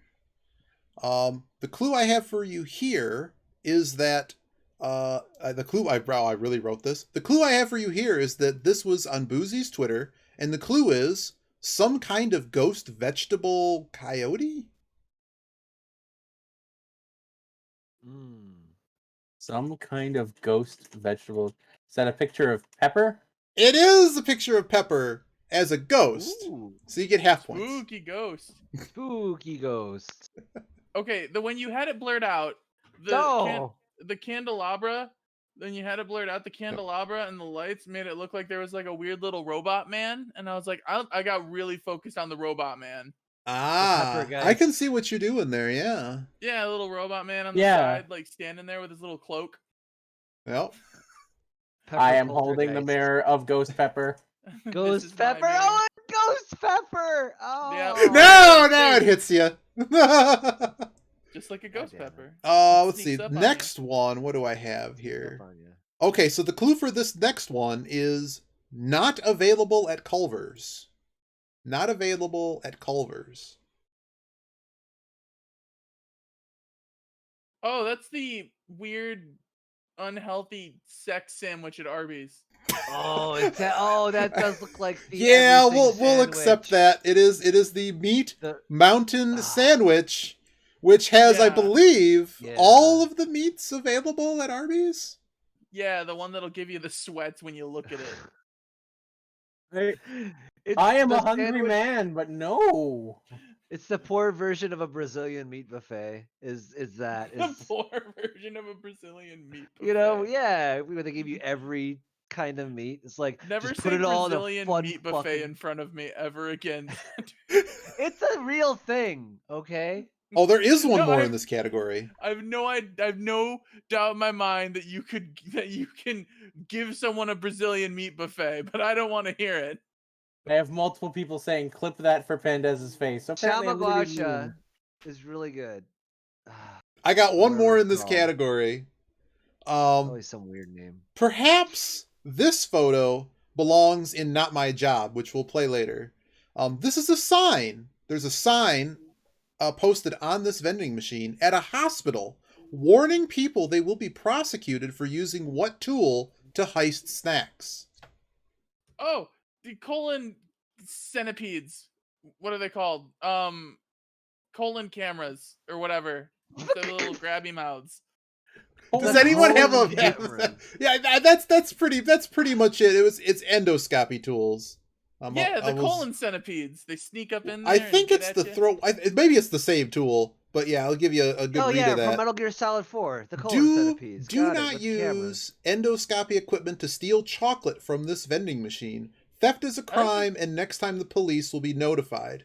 [SPEAKER 2] The clue I have for you here is that the clue I really wrote this. The clue I have for you here is that this was on Boozy's Twitter, and the clue is some kind of ghost vegetable coyote.
[SPEAKER 1] Some kind of ghost vegetable. Is that a picture of Pepper?
[SPEAKER 2] It is a picture of Pepper as a ghost.
[SPEAKER 3] Ooh.
[SPEAKER 2] So you get half points.
[SPEAKER 4] Spooky ghost.
[SPEAKER 3] Spooky ghost.
[SPEAKER 4] Okay, when you had it blurred out, the candelabra, then you had it blurred out, the candelabra and the lights made it look like there was like a weird little robot man, and I was like, I got really focused on the robot man.
[SPEAKER 2] Ah, I can see what you're doing there, yeah.
[SPEAKER 4] Yeah, a little robot man on the side, like standing there with his little cloak.
[SPEAKER 2] Well,
[SPEAKER 1] I am holding the mirror of Ghost Pepper.
[SPEAKER 3] Ghost Pepper? Oh, Ghost Pepper! Oh.
[SPEAKER 2] Yeah. No, it hits you.
[SPEAKER 4] Just like a ghost pepper.
[SPEAKER 2] Let's see. Next one, what do I have here? Okay, so the clue for this next one is not available at Culver's. Not available at Culver's.
[SPEAKER 4] Oh, that's the weird, unhealthy sex sandwich at Arby's.
[SPEAKER 3] Oh, that does look like the
[SPEAKER 2] Yeah, we'll accept that. It is the meat mountain sandwich, which has, I believe, all of the meats available at Arby's.
[SPEAKER 4] Yeah, the one that'll give you the sweats when you look at it.
[SPEAKER 1] I am a hungry man, but no.
[SPEAKER 3] It's the poor version of a Brazilian meat buffet. Is that
[SPEAKER 4] The poor version of a Brazilian meat buffet.
[SPEAKER 3] You know, yeah, where they give you every kind of meat. It's like
[SPEAKER 4] Never
[SPEAKER 3] just
[SPEAKER 4] say
[SPEAKER 3] put it all in a
[SPEAKER 4] Brazilian
[SPEAKER 3] fun
[SPEAKER 4] meat buffet
[SPEAKER 3] fucking-
[SPEAKER 4] in front of me ever again.
[SPEAKER 3] It's a real thing, okay?
[SPEAKER 2] Oh, there is one more in this category.
[SPEAKER 4] I've no doubt in my mind that you can give someone a Brazilian meat buffet, but I don't want to hear it.
[SPEAKER 1] I have multiple people saying clip that for Pandez's face. So apparently I'm gonna be
[SPEAKER 3] Chamaguacha
[SPEAKER 1] mean.
[SPEAKER 3] is really good.
[SPEAKER 2] I got one more in this category.
[SPEAKER 3] Probably some weird name.
[SPEAKER 2] Perhaps this photo belongs in Not My Job, which we'll play later. This is a sign. There's a sign posted on this vending machine at a hospital warning people they will be prosecuted for using what tool to heist snacks.
[SPEAKER 4] Oh, the colon centipedes. What are they called? Colon cameras or whatever. The little grabby mouths.
[SPEAKER 2] Does anyone have a
[SPEAKER 3] Cameron.
[SPEAKER 2] yeah? That's pretty much it. It's endoscopy tools.
[SPEAKER 4] Yeah, the colon centipedes. They sneak up in there.
[SPEAKER 2] I think
[SPEAKER 4] and
[SPEAKER 2] it's
[SPEAKER 4] get
[SPEAKER 2] the
[SPEAKER 4] at ya.
[SPEAKER 2] throat. Maybe it's the same tool, but yeah, I'll give you a good
[SPEAKER 3] Oh
[SPEAKER 2] read
[SPEAKER 3] yeah,
[SPEAKER 2] of that.
[SPEAKER 3] from Metal Gear Solid 4, the colon centipedes.
[SPEAKER 2] Do
[SPEAKER 3] Got it,
[SPEAKER 2] not
[SPEAKER 3] with the camera.
[SPEAKER 2] use endoscopy equipment to steal chocolate from this vending machine. Theft is a crime, and next time the police will be notified.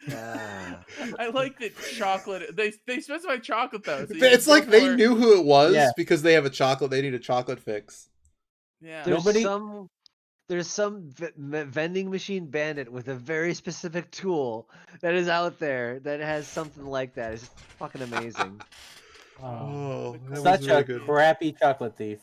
[SPEAKER 3] Ah.
[SPEAKER 4] I like that chocolate. They specify chocolate though. So you
[SPEAKER 2] It's
[SPEAKER 4] can go
[SPEAKER 2] like they
[SPEAKER 4] for-
[SPEAKER 2] knew who it was
[SPEAKER 1] Yeah.
[SPEAKER 2] because they have a chocolate. They need a chocolate fix.
[SPEAKER 4] Yeah.
[SPEAKER 3] There's some vending machine bandit with a very specific tool that is out there that has something like that. It's fucking amazing.
[SPEAKER 2] Oh, that was
[SPEAKER 1] Such
[SPEAKER 2] really
[SPEAKER 1] a
[SPEAKER 2] good.
[SPEAKER 1] crappy chocolate thief.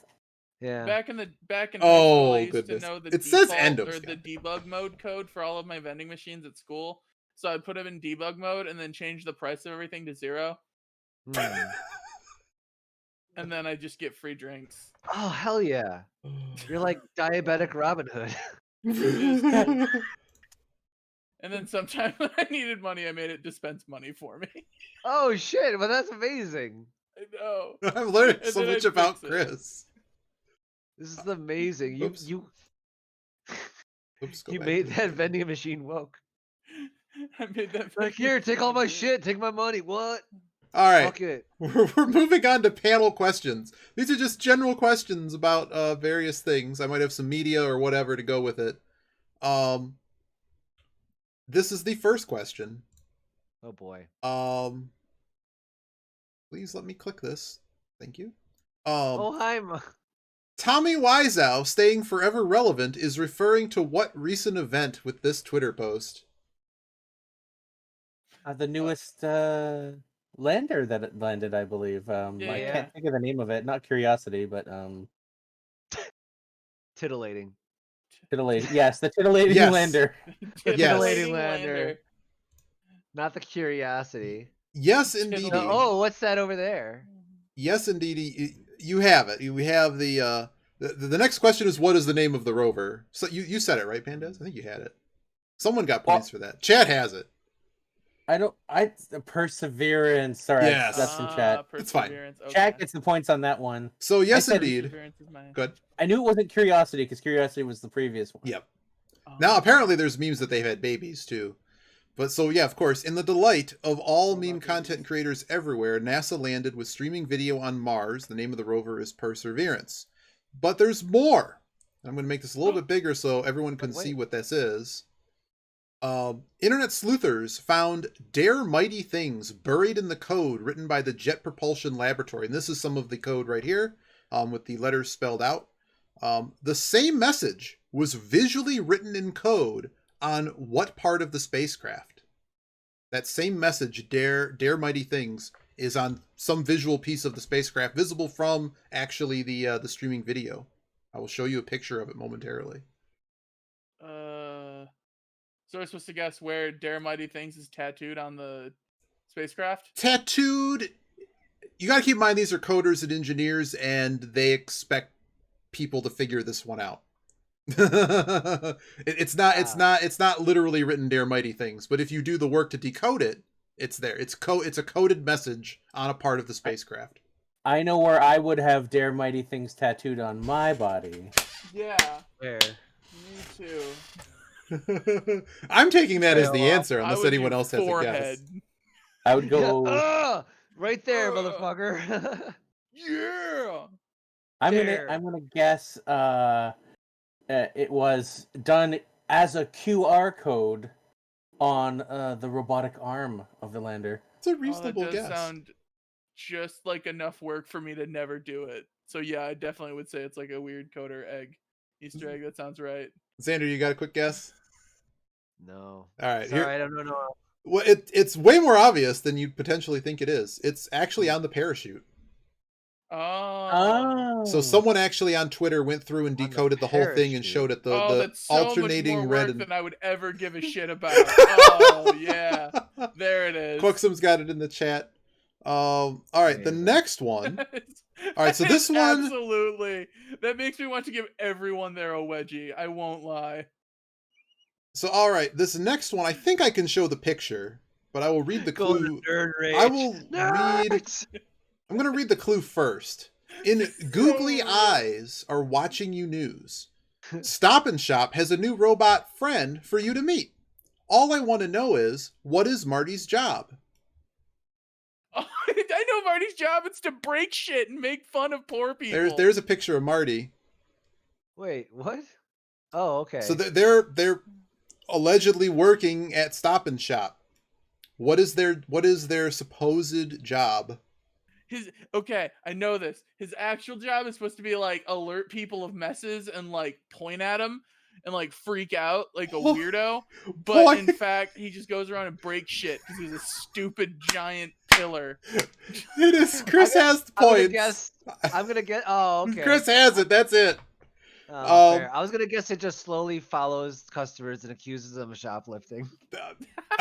[SPEAKER 3] Yeah.
[SPEAKER 4] Back in high school,
[SPEAKER 2] Oh,
[SPEAKER 4] I used
[SPEAKER 2] goodness.
[SPEAKER 4] to know the
[SPEAKER 2] It says
[SPEAKER 4] default or
[SPEAKER 2] endoscope.
[SPEAKER 4] the debug mode code for all of my vending machines at school. So I'd put them in debug mode and then change the price of everything to 0.
[SPEAKER 3] Hmm.
[SPEAKER 4] And then I just get free drinks.
[SPEAKER 3] Oh hell yeah! You're like diabetic Robin Hood.
[SPEAKER 4] And then sometimes when I needed money, I made it dispense money for me.
[SPEAKER 3] Oh shit! Well, that's amazing.
[SPEAKER 4] I know.
[SPEAKER 2] I'm learning
[SPEAKER 4] And
[SPEAKER 2] so
[SPEAKER 4] then
[SPEAKER 2] much
[SPEAKER 4] I'd
[SPEAKER 2] about
[SPEAKER 4] fix it.
[SPEAKER 2] Chris.
[SPEAKER 3] This is amazing. You
[SPEAKER 2] Oops.
[SPEAKER 3] you
[SPEAKER 2] Oops, go
[SPEAKER 3] you
[SPEAKER 2] back
[SPEAKER 3] made
[SPEAKER 2] to
[SPEAKER 3] that
[SPEAKER 2] the-
[SPEAKER 3] vending machine woke.
[SPEAKER 4] I made that.
[SPEAKER 3] Like here, take all my shit, take my money. What?
[SPEAKER 2] All right.
[SPEAKER 3] Fuck it.
[SPEAKER 2] We're moving on to panel questions. These are just general questions about various things. I might have some media or whatever to go with it. This is the first question.
[SPEAKER 3] Oh boy.
[SPEAKER 2] Please let me click this. Thank you.
[SPEAKER 3] Oh hi.
[SPEAKER 2] Tommy Wiseau, staying forever relevant, is referring to what recent event with this Twitter post?
[SPEAKER 1] The newest lander that it landed, I believe. I
[SPEAKER 4] Yeah.
[SPEAKER 1] can't think of the name of it. Not Curiosity, but
[SPEAKER 3] Titillating.
[SPEAKER 1] titillating. Yes, the titillating
[SPEAKER 2] Yes.
[SPEAKER 1] lander.
[SPEAKER 2] Yes.
[SPEAKER 3] Titillating lander. Not the Curiosity.
[SPEAKER 2] Yes, indeed.
[SPEAKER 3] Oh, what's that over there?
[SPEAKER 2] Yes, indeed. You have it. We have the next question is, what is the name of the rover? So you said it right, Pandas? I think you had it. Someone got points for that. Chad has it.
[SPEAKER 1] The Perseverance. Sorry,
[SPEAKER 2] Yes.
[SPEAKER 1] that's in chat.
[SPEAKER 2] It's fine.
[SPEAKER 4] Perseverance, okay.
[SPEAKER 1] Chad gets the points on that one.
[SPEAKER 2] So yes,
[SPEAKER 1] I said
[SPEAKER 2] indeed.
[SPEAKER 4] Perseverance is mine.
[SPEAKER 2] Good.
[SPEAKER 1] I knew it wasn't Curiosity because Curiosity was the previous one.
[SPEAKER 2] Yep.
[SPEAKER 4] Oh.
[SPEAKER 2] Now apparently there's memes that they've had babies too. But so yeah, of course, in the delight of all meme content creators everywhere, NASA landed with streaming video on Mars. The name of the rover is Perseverance. But there's more. I'm going to make this a little bit bigger so everyone can see what this is. Internet sleuthers found Dare Mighty Things buried in the code written by the Jet Propulsion Laboratory. And this is some of the code right here with the letters spelled out. The same message was visually written in code on what part of the spacecraft? That same message, Dare Mighty Things, is on some visual piece of the spacecraft, visible from actually the streaming video. I will show you a picture of it momentarily.
[SPEAKER 4] So we're supposed to guess where Dare Mighty Things is tattooed on the spacecraft?
[SPEAKER 2] Tattooed. You got to keep in mind these are coders and engineers, and they expect people to figure this one out. It's not literally written Dare Mighty Things, but if you do the work to decode it, it's there. It's a coded message on a part of the spacecraft.
[SPEAKER 1] I know where I would have Dare Mighty Things tattooed on my body.
[SPEAKER 4] Yeah.
[SPEAKER 3] Where?
[SPEAKER 4] Me too.
[SPEAKER 2] I'm taking that as the answer,
[SPEAKER 4] I
[SPEAKER 2] unless
[SPEAKER 4] would
[SPEAKER 2] anyone
[SPEAKER 4] do
[SPEAKER 2] else has a
[SPEAKER 4] forehead.
[SPEAKER 2] guess.
[SPEAKER 1] I would go.
[SPEAKER 3] Right there, motherfucker.
[SPEAKER 4] Yeah.
[SPEAKER 1] I'm
[SPEAKER 3] Dare.
[SPEAKER 1] gonna guess. It was done as a QR code on the robotic arm of the lander.
[SPEAKER 2] It's a
[SPEAKER 4] That
[SPEAKER 2] reasonable
[SPEAKER 4] does
[SPEAKER 2] guess.
[SPEAKER 4] sound just like enough work for me to never do it. So yeah, I definitely would say it's like a weird coder egg. Easter egg, that sounds right.
[SPEAKER 2] Xander, you got a quick guess?
[SPEAKER 3] No.
[SPEAKER 2] All right,
[SPEAKER 3] Sorry,
[SPEAKER 2] here.
[SPEAKER 3] I don't know.
[SPEAKER 2] Well, it's way more obvious than you potentially think it is. It's actually on the parachute.
[SPEAKER 4] Oh.
[SPEAKER 2] So someone actually on Twitter went through and
[SPEAKER 3] On the
[SPEAKER 2] decoded the whole thing and
[SPEAKER 3] parachute.
[SPEAKER 2] showed it the
[SPEAKER 4] That's so
[SPEAKER 2] alternating
[SPEAKER 4] much more
[SPEAKER 2] red
[SPEAKER 4] work
[SPEAKER 2] and
[SPEAKER 4] than I would ever give a shit about. Oh yeah, there it is.
[SPEAKER 2] Quixum's got it in the chat. All right, the
[SPEAKER 3] Amazing.
[SPEAKER 2] next one. All right, so this one.
[SPEAKER 4] Absolutely, that makes me want to give everyone there a wedgie. I won't lie.
[SPEAKER 2] So all right, this next one, I think I can show the picture, but I will read the
[SPEAKER 3] Go
[SPEAKER 2] clue.
[SPEAKER 3] to nerd rage.
[SPEAKER 2] I will read.
[SPEAKER 3] Nerds!
[SPEAKER 2] I'm going to read the clue first. In googly eyes are watching you news. Stop and Shop has a new robot friend for you to meet. All I want to know is, what is Marty's job?
[SPEAKER 4] Oh, I know Marty's job. It's to break shit and make fun of poor people.
[SPEAKER 2] There's a picture of Marty.
[SPEAKER 3] Wait, what? Oh, okay.
[SPEAKER 2] So they're allegedly working at Stop and Shop. What is their supposed job?
[SPEAKER 4] Okay, I know this. His actual job is supposed to be like alert people of messes and like point at them and like freak out like a weirdo. But
[SPEAKER 2] Boy.
[SPEAKER 4] in fact, he just goes around and breaks shit because he's a stupid giant pillar.
[SPEAKER 2] It is. Chris has the points.
[SPEAKER 3] I'm gonna guess. Oh, okay.
[SPEAKER 2] Chris has it. That's it.
[SPEAKER 3] Oh, fair. I was gonna guess it just slowly follows customers and accuses them of shoplifting.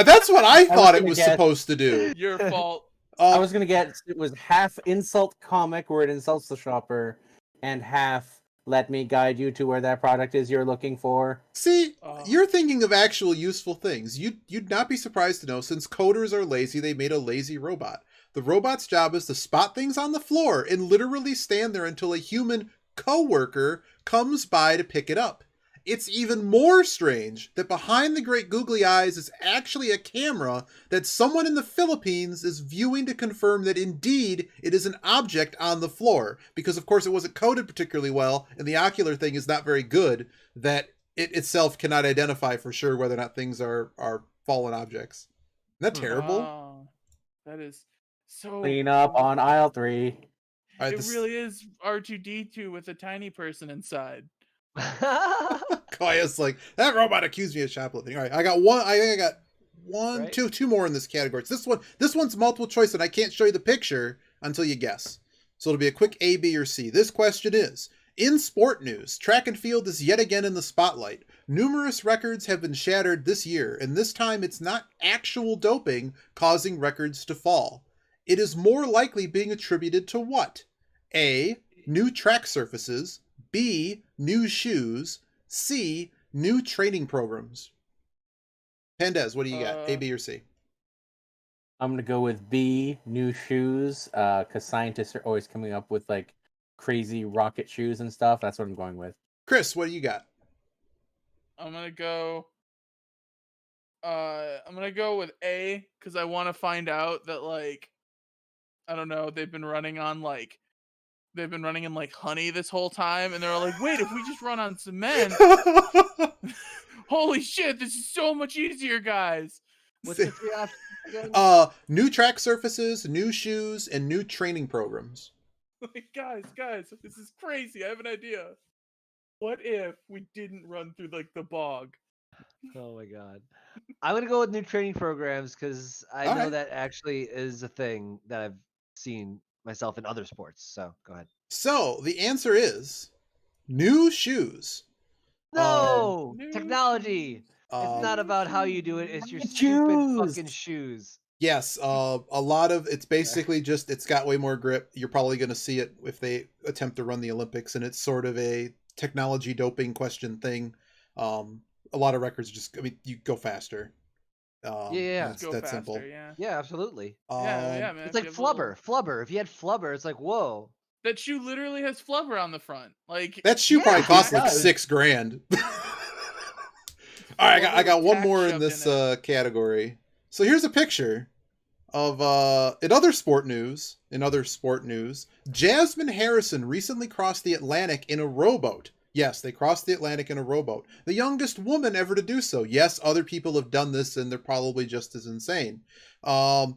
[SPEAKER 2] That's what I thought it
[SPEAKER 1] gonna
[SPEAKER 2] was
[SPEAKER 1] guess.
[SPEAKER 2] supposed to do.
[SPEAKER 4] Your fault.
[SPEAKER 1] I was gonna get it was half insult comic where it insults the shopper, and half let me guide you to where that product is you're looking for.
[SPEAKER 2] See, you're thinking of actual useful things. You'd not be surprised to know, since coders are lazy, they made a lazy robot. The robot's job is to spot things on the floor and literally stand there until a human coworker comes by to pick it up. It's even more strange that behind the great googly eyes is actually a camera that someone in the Philippines is viewing to confirm that indeed it is an object on the floor. Because of course it wasn't coded particularly well, and the ocular thing is not very good, that it itself cannot identify for sure whether or not things are fallen objects. Isn't that terrible?
[SPEAKER 4] Oh, that is so
[SPEAKER 1] Clean up on aisle 3.
[SPEAKER 2] All right,
[SPEAKER 4] It really is R2D2 with a tiny person inside.
[SPEAKER 2] Kaya's like, that robot accused me of shoplifting. All right, I got one. I got one,
[SPEAKER 3] Right.
[SPEAKER 2] two more in this category. It's this one's multiple choice, and I can't show you the picture until you guess. So it'll be a quick A, B, or C. This question is: in sport news, track and field is yet again in the spotlight. Numerous records have been shattered this year, and this time it's not actual doping causing records to fall. It is more likely being attributed to what? A, new track surfaces. B, new shoes. C, new training programs. Pendez, what do you got? A, B, or C?
[SPEAKER 1] I'm gonna go with B, new shoes, because scientists are always coming up with like crazy rocket shoes and stuff. That's what I'm going with.
[SPEAKER 2] Chris, what do you got?
[SPEAKER 4] I'm gonna go with A because I want to find out that like I don't know, they've been running in like honey this whole time, and they're all like, wait, if we just run on cement, holy shit, this is so much easier, guys.
[SPEAKER 3] What's the 3 options again?
[SPEAKER 2] New track surfaces, new shoes, and new training programs.
[SPEAKER 4] Like, guys, this is crazy. I have an idea. What if we didn't run through like the bog?
[SPEAKER 3] Oh my god. I'm gonna go with new training programs because I know
[SPEAKER 2] Alright.
[SPEAKER 3] that actually is a thing that I've seen myself in other sports. So go ahead.
[SPEAKER 2] So the answer is new shoes.
[SPEAKER 3] No
[SPEAKER 4] New
[SPEAKER 3] technology.
[SPEAKER 4] shoes.
[SPEAKER 3] It's not about how you do it. It's your stupid
[SPEAKER 1] Shoes.
[SPEAKER 3] fucking shoes.
[SPEAKER 2] Yes, a lot of it's basically just it's got way more grip. You're probably going to see it if they attempt to run the Olympics, and it's sort of a technology doping question thing. A lot of records just, I mean, you go faster.
[SPEAKER 3] Yeah.
[SPEAKER 2] It's
[SPEAKER 4] Go
[SPEAKER 2] that
[SPEAKER 4] faster,
[SPEAKER 2] simple.
[SPEAKER 4] yeah.
[SPEAKER 3] Yeah, absolutely.
[SPEAKER 4] Yeah, man.
[SPEAKER 3] It's
[SPEAKER 4] if
[SPEAKER 3] like
[SPEAKER 4] you have a little-
[SPEAKER 3] flubber. Flubber. If you had flubber, it's like whoa.
[SPEAKER 4] That shoe literally has flubber on the front. Like
[SPEAKER 2] That shoe
[SPEAKER 3] Yeah,
[SPEAKER 2] probably cost
[SPEAKER 1] it
[SPEAKER 2] like
[SPEAKER 1] does.
[SPEAKER 2] $6,000. All right, I got one
[SPEAKER 4] Tack
[SPEAKER 2] more in
[SPEAKER 4] shoved
[SPEAKER 2] this
[SPEAKER 4] in
[SPEAKER 2] category. So here's a picture of in other sport news. Jasmine Harrison recently crossed the Atlantic in a rowboat. Yes, they crossed the Atlantic in a rowboat. The youngest woman ever to do so. Yes, other people have done this, and they're probably just as insane. The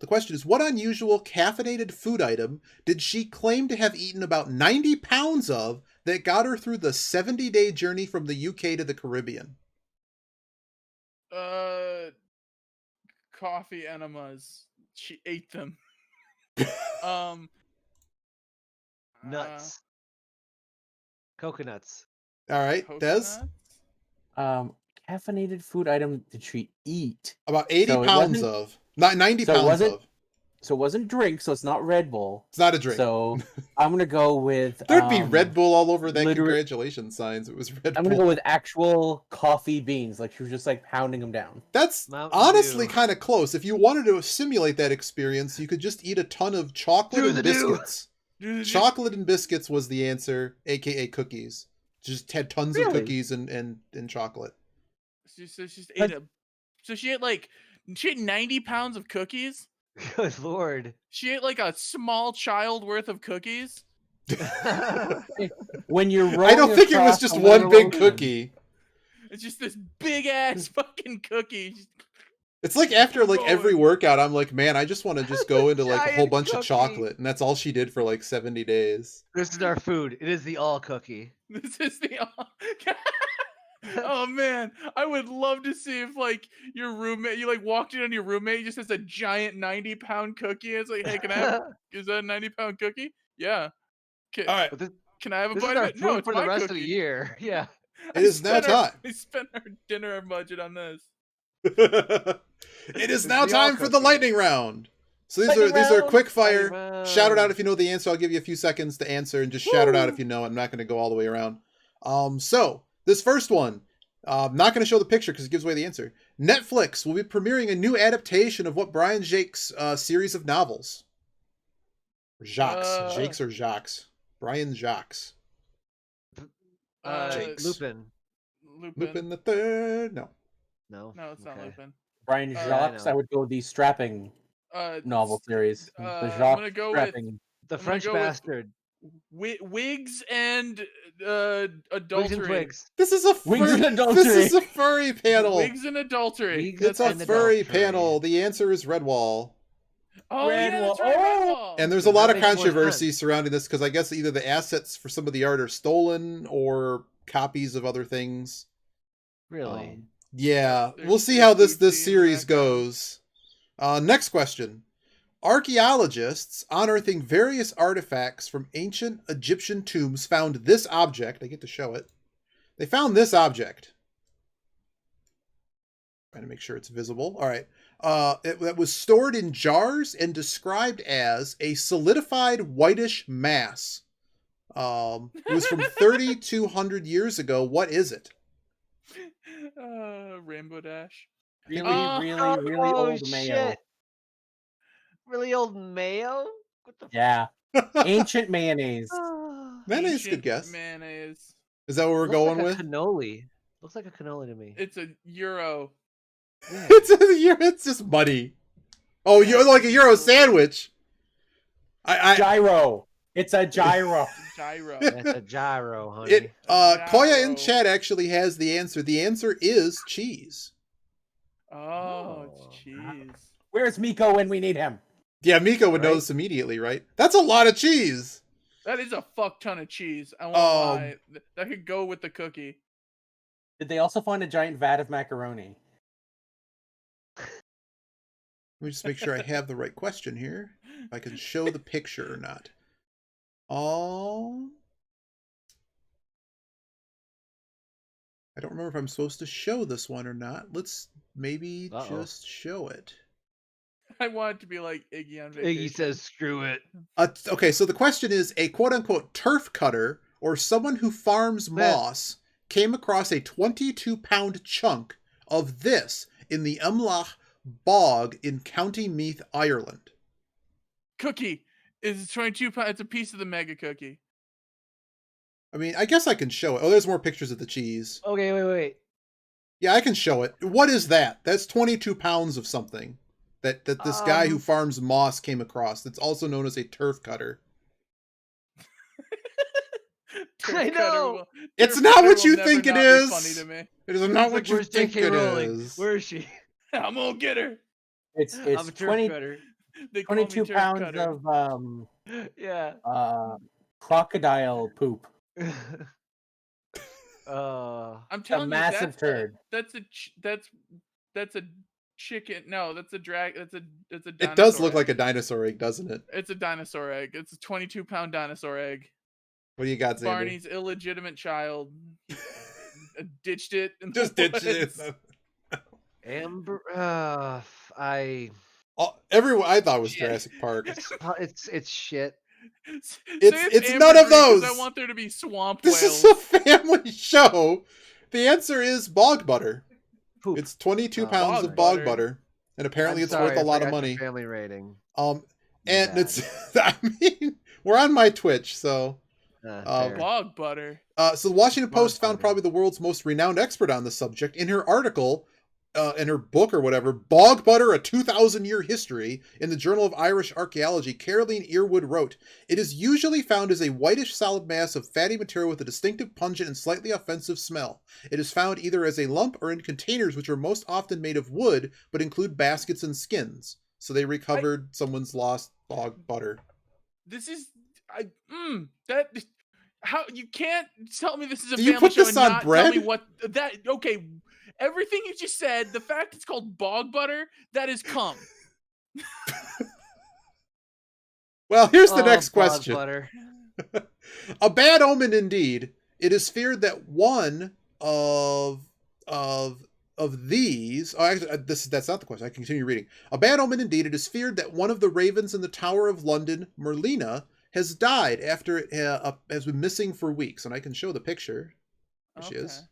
[SPEAKER 2] question is, what unusual caffeinated food item did she claim to have eaten about 90 pounds of that got her through the 70-day journey from the UK to the Caribbean?
[SPEAKER 4] Coffee enemas. She ate them.
[SPEAKER 3] Nuts. Coconuts.
[SPEAKER 2] All right, Des?
[SPEAKER 4] Coconuts?
[SPEAKER 1] Caffeinated food item did she eat?
[SPEAKER 2] About 80
[SPEAKER 1] So it
[SPEAKER 2] pounds
[SPEAKER 1] wasn't-
[SPEAKER 2] of. Not 90
[SPEAKER 1] So it
[SPEAKER 2] pounds
[SPEAKER 1] wasn't-
[SPEAKER 2] of.
[SPEAKER 1] So it wasn't drink, so it's not Red Bull.
[SPEAKER 2] It's not a drink.
[SPEAKER 1] So I'm gonna go with
[SPEAKER 2] There'd be Red Bull all over that
[SPEAKER 1] liter-
[SPEAKER 2] congratulations signs. It was Red
[SPEAKER 1] I'm
[SPEAKER 2] Bull.
[SPEAKER 1] gonna go with actual coffee beans. Like she was just like pounding them down.
[SPEAKER 2] That's
[SPEAKER 3] Mountain
[SPEAKER 2] honestly
[SPEAKER 3] Dew.
[SPEAKER 2] kind of close. If you wanted to simulate that experience, you could just eat a ton of chocolate
[SPEAKER 3] Do
[SPEAKER 2] and
[SPEAKER 3] the Dew.
[SPEAKER 2] biscuits. Chocolate and biscuits was the answer, aka cookies. Just had tons of
[SPEAKER 3] Really?
[SPEAKER 2] cookies and chocolate.
[SPEAKER 4] She ate 90 pounds of cookies.
[SPEAKER 3] Good lord.
[SPEAKER 4] She ate like a small child worth of cookies.
[SPEAKER 1] When you're rolling
[SPEAKER 2] I don't think it was
[SPEAKER 1] across
[SPEAKER 2] just
[SPEAKER 1] a
[SPEAKER 2] one
[SPEAKER 1] little
[SPEAKER 2] big
[SPEAKER 1] ocean-
[SPEAKER 2] cookie.
[SPEAKER 4] It's just this big ass fucking cookie.
[SPEAKER 2] It's like after like every workout, I'm like, man, I just want to just go into like a whole
[SPEAKER 3] Giant
[SPEAKER 2] bunch of
[SPEAKER 3] cookie.
[SPEAKER 2] chocolate, and that's all she did for like 70 days.
[SPEAKER 3] This is our food. It is the all cookie.
[SPEAKER 4] This is the. Oh man, I would love to see if like your roommate, you like walked in on your roommate, he just has a giant 90-pound cookie. It's like, hey, can I have? Is that a 90-pound cookie? Yeah.
[SPEAKER 2] All right,
[SPEAKER 3] But this,
[SPEAKER 4] Can I have a
[SPEAKER 3] this
[SPEAKER 4] bite
[SPEAKER 3] is
[SPEAKER 4] of
[SPEAKER 3] our
[SPEAKER 4] it? No,
[SPEAKER 3] food
[SPEAKER 4] it's
[SPEAKER 3] for
[SPEAKER 4] my
[SPEAKER 3] the rest
[SPEAKER 4] cookie.
[SPEAKER 3] of the year. Yeah.
[SPEAKER 2] it is now time.
[SPEAKER 4] We spent our dinner budget on this.
[SPEAKER 2] It is now
[SPEAKER 3] the all
[SPEAKER 2] time for the
[SPEAKER 3] cookie.
[SPEAKER 2] lightning round. So these
[SPEAKER 1] Lightning
[SPEAKER 2] are
[SPEAKER 1] round.
[SPEAKER 2] quick fire.
[SPEAKER 3] Lightning
[SPEAKER 2] Shout it out
[SPEAKER 3] round.
[SPEAKER 2] if you know the answer. I'll give you a few seconds to answer, and just shout it out if you know it. I'm not going to go all the way around. So this first one, I'm not going to show the picture because it gives away the answer. Netflix will be premiering a new adaptation of what Brian Jake's series of novels. Jacques, Jakes or Jacques? Brian Jacques. Jakes.
[SPEAKER 3] Lupin.
[SPEAKER 2] Lupin the Third. No.
[SPEAKER 3] No.
[SPEAKER 4] No, it's not
[SPEAKER 3] Okay.
[SPEAKER 4] Lupin.
[SPEAKER 1] Brian
[SPEAKER 4] I
[SPEAKER 1] Jacques,
[SPEAKER 3] know.
[SPEAKER 1] I would go with the strapping novel series. The
[SPEAKER 4] I'm
[SPEAKER 1] Jacques
[SPEAKER 4] gonna go with
[SPEAKER 1] strapping.
[SPEAKER 3] The
[SPEAKER 4] I'm gonna
[SPEAKER 3] French
[SPEAKER 4] go with-
[SPEAKER 3] bastard.
[SPEAKER 4] Wigs and
[SPEAKER 3] Wigs
[SPEAKER 4] adultery.
[SPEAKER 3] and twigs.
[SPEAKER 2] This is a
[SPEAKER 1] Wigs and adultery.
[SPEAKER 2] This is a furry panel.
[SPEAKER 4] Wigs and adultery.
[SPEAKER 3] Wigs
[SPEAKER 2] It's a
[SPEAKER 3] and
[SPEAKER 2] furry
[SPEAKER 3] adultery.
[SPEAKER 2] panel. The answer is Redwall.
[SPEAKER 4] Oh yeah,
[SPEAKER 1] Redwall.
[SPEAKER 4] that's right.
[SPEAKER 1] Oh!
[SPEAKER 4] Redwall.
[SPEAKER 2] And there's a lot
[SPEAKER 3] That
[SPEAKER 2] of
[SPEAKER 3] makes more
[SPEAKER 2] controversy
[SPEAKER 3] sense.
[SPEAKER 2] surrounding this because I guess either the assets for some of the art are stolen or copies of other things.
[SPEAKER 3] Really?
[SPEAKER 2] Yeah,
[SPEAKER 4] There's-
[SPEAKER 2] we'll see how
[SPEAKER 4] there's
[SPEAKER 2] this
[SPEAKER 4] Lucy in
[SPEAKER 2] series
[SPEAKER 4] the background.
[SPEAKER 2] goes. Next question. Archaeologists unearthing various artifacts from ancient Egyptian tombs found this object. I get to show it. They found this object. Trying to make sure it's visible. All right. It was stored in jars and described as a solidified whitish mass. It was from 3,200 years ago. What is it?
[SPEAKER 4] Rainbow Dash.
[SPEAKER 1] Really,
[SPEAKER 4] Oh,
[SPEAKER 1] really old mayo.
[SPEAKER 3] shit. Really old mayo? What the
[SPEAKER 1] Yeah. Ancient mayonnaise.
[SPEAKER 2] Mayonnaise, good
[SPEAKER 4] Ancient
[SPEAKER 2] guess.
[SPEAKER 4] Mayonnaise.
[SPEAKER 2] Is that what we're
[SPEAKER 3] Looks
[SPEAKER 2] going
[SPEAKER 3] like
[SPEAKER 2] with?
[SPEAKER 3] a cannoli. Looks like a cannoli to me.
[SPEAKER 4] It's a Euro.
[SPEAKER 3] Yeah.
[SPEAKER 2] It's just muddy. Oh,
[SPEAKER 4] Yeah,
[SPEAKER 2] you're like a Euro
[SPEAKER 4] it's a-
[SPEAKER 2] sandwich.
[SPEAKER 1] Gyro. It's a gyro.
[SPEAKER 4] Gyro.
[SPEAKER 3] That's a gyro, honey.
[SPEAKER 2] It Koya in
[SPEAKER 4] Gyro.
[SPEAKER 2] chat actually has the answer. The answer is cheese.
[SPEAKER 4] Oh, it's cheese.
[SPEAKER 1] Where's Miko when we need him?
[SPEAKER 2] Yeah, Miko would know
[SPEAKER 3] Right.
[SPEAKER 2] this immediately, right? That's a lot of cheese.
[SPEAKER 4] That is a fuck ton of cheese. I won't
[SPEAKER 2] Um,
[SPEAKER 4] lie. That could go with the cookie.
[SPEAKER 1] Did they also find a giant vat of macaroni?
[SPEAKER 2] Let me just make sure I have the right question here. If I can show the picture or not. I don't remember if I'm supposed to show this one or not. Let's maybe
[SPEAKER 3] Uh-oh.
[SPEAKER 2] just show it.
[SPEAKER 4] I want it to be like Iggy on vacation.
[SPEAKER 3] Iggy says, "Screw it."
[SPEAKER 2] Okay, so the question is, a quote-unquote turf cutter, or someone who farms moss, came across a 22-pound chunk of this in the Umlach bog in County Meath, Ireland.
[SPEAKER 4] Cookie is 22 pounds. It's a piece of the mega cookie.
[SPEAKER 2] I mean, I guess I can show it. Oh, there's more pictures of the cheese.
[SPEAKER 3] Okay, wait.
[SPEAKER 2] Yeah, I can show it. What is that? That's 22 pounds of something that this guy who farms moss came across. That's also known as a turf cutter.
[SPEAKER 4] Turf
[SPEAKER 3] I
[SPEAKER 4] cutter
[SPEAKER 3] know.
[SPEAKER 4] will-
[SPEAKER 2] It's
[SPEAKER 4] turf
[SPEAKER 2] not
[SPEAKER 4] cutter
[SPEAKER 2] what
[SPEAKER 4] will
[SPEAKER 2] you
[SPEAKER 4] never
[SPEAKER 2] think it
[SPEAKER 4] not be
[SPEAKER 2] is.
[SPEAKER 4] Funny to me.
[SPEAKER 2] It is not
[SPEAKER 3] It's
[SPEAKER 2] what
[SPEAKER 3] like,
[SPEAKER 2] you
[SPEAKER 3] where's
[SPEAKER 2] think
[SPEAKER 3] J.K.
[SPEAKER 2] it
[SPEAKER 3] Rowling?
[SPEAKER 2] is.
[SPEAKER 3] Where is she?
[SPEAKER 4] I'm gonna get her.
[SPEAKER 1] It's
[SPEAKER 3] I'm a turf
[SPEAKER 1] 20,
[SPEAKER 3] cutter.
[SPEAKER 4] They call me
[SPEAKER 1] 22
[SPEAKER 4] turf
[SPEAKER 1] pounds
[SPEAKER 4] cutter.
[SPEAKER 1] of
[SPEAKER 3] Yeah.
[SPEAKER 1] crocodile poop.
[SPEAKER 4] I'm
[SPEAKER 1] A
[SPEAKER 4] telling you,
[SPEAKER 1] massive
[SPEAKER 4] that's
[SPEAKER 1] turd.
[SPEAKER 4] that's a chicken. No, that's a drag. That's a
[SPEAKER 2] It
[SPEAKER 4] dinosaur
[SPEAKER 2] does look
[SPEAKER 4] egg.
[SPEAKER 2] like a dinosaur egg, doesn't it?
[SPEAKER 4] It's a dinosaur egg. It's a 22-pound dinosaur egg.
[SPEAKER 2] What do you got, Xander?
[SPEAKER 4] Barney's illegitimate child ditched it. In
[SPEAKER 2] Just
[SPEAKER 4] the
[SPEAKER 2] ditch it.
[SPEAKER 4] woods.
[SPEAKER 3] Amber.
[SPEAKER 2] Everyone, I thought it was
[SPEAKER 3] Shit.
[SPEAKER 2] Jurassic Park.
[SPEAKER 3] It's shit.
[SPEAKER 2] It's none of those.
[SPEAKER 4] I want there to be swamp
[SPEAKER 2] This
[SPEAKER 4] whales.
[SPEAKER 2] is a family show. The answer is bog butter.
[SPEAKER 3] Poop.
[SPEAKER 2] It's 22
[SPEAKER 3] Oh,
[SPEAKER 2] pounds
[SPEAKER 4] bog
[SPEAKER 2] of bog
[SPEAKER 4] butter.
[SPEAKER 2] butter, and apparently
[SPEAKER 3] I'm
[SPEAKER 2] it's
[SPEAKER 3] sorry,
[SPEAKER 2] worth a
[SPEAKER 3] I
[SPEAKER 2] lot of
[SPEAKER 3] forgot your
[SPEAKER 2] money.
[SPEAKER 3] Family rating.
[SPEAKER 2] And
[SPEAKER 3] Bad.
[SPEAKER 2] it's, I mean, we're on my Twitch, so.
[SPEAKER 3] Fair.
[SPEAKER 4] Bog butter.
[SPEAKER 2] So the Washington
[SPEAKER 3] Bog
[SPEAKER 2] Post found
[SPEAKER 3] butter.
[SPEAKER 2] probably the world's most renowned expert on the subject in her article, in her book or whatever, Bog Butter, A 2,000-Year History, in the Journal of Irish Archaeology. Caroline Earwood wrote, "It is usually found as a whitish solid mass of fatty material with a distinctive pungent and slightly offensive smell. It is found either as a lump or in containers which are most often made of wood, but include baskets and skins." So they recovered someone's lost bog butter.
[SPEAKER 4] This is that. How you can't tell me this is a
[SPEAKER 2] Do you
[SPEAKER 4] family
[SPEAKER 2] put
[SPEAKER 4] show
[SPEAKER 2] this
[SPEAKER 4] and
[SPEAKER 2] on
[SPEAKER 4] not
[SPEAKER 2] bread?
[SPEAKER 4] tell me what that? Okay, everything you just said. The fact it's called bog butter, that is cum.
[SPEAKER 2] Well, here's the next
[SPEAKER 3] Bog
[SPEAKER 2] question.
[SPEAKER 3] butter.
[SPEAKER 2] A bad omen indeed. It is feared that one of these. Oh, actually, that's not the question. I can continue reading. A bad omen indeed. It is feared that one of the ravens in the Tower of London, Merlina, has died after it has been missing for weeks. And I can show the picture. There she is.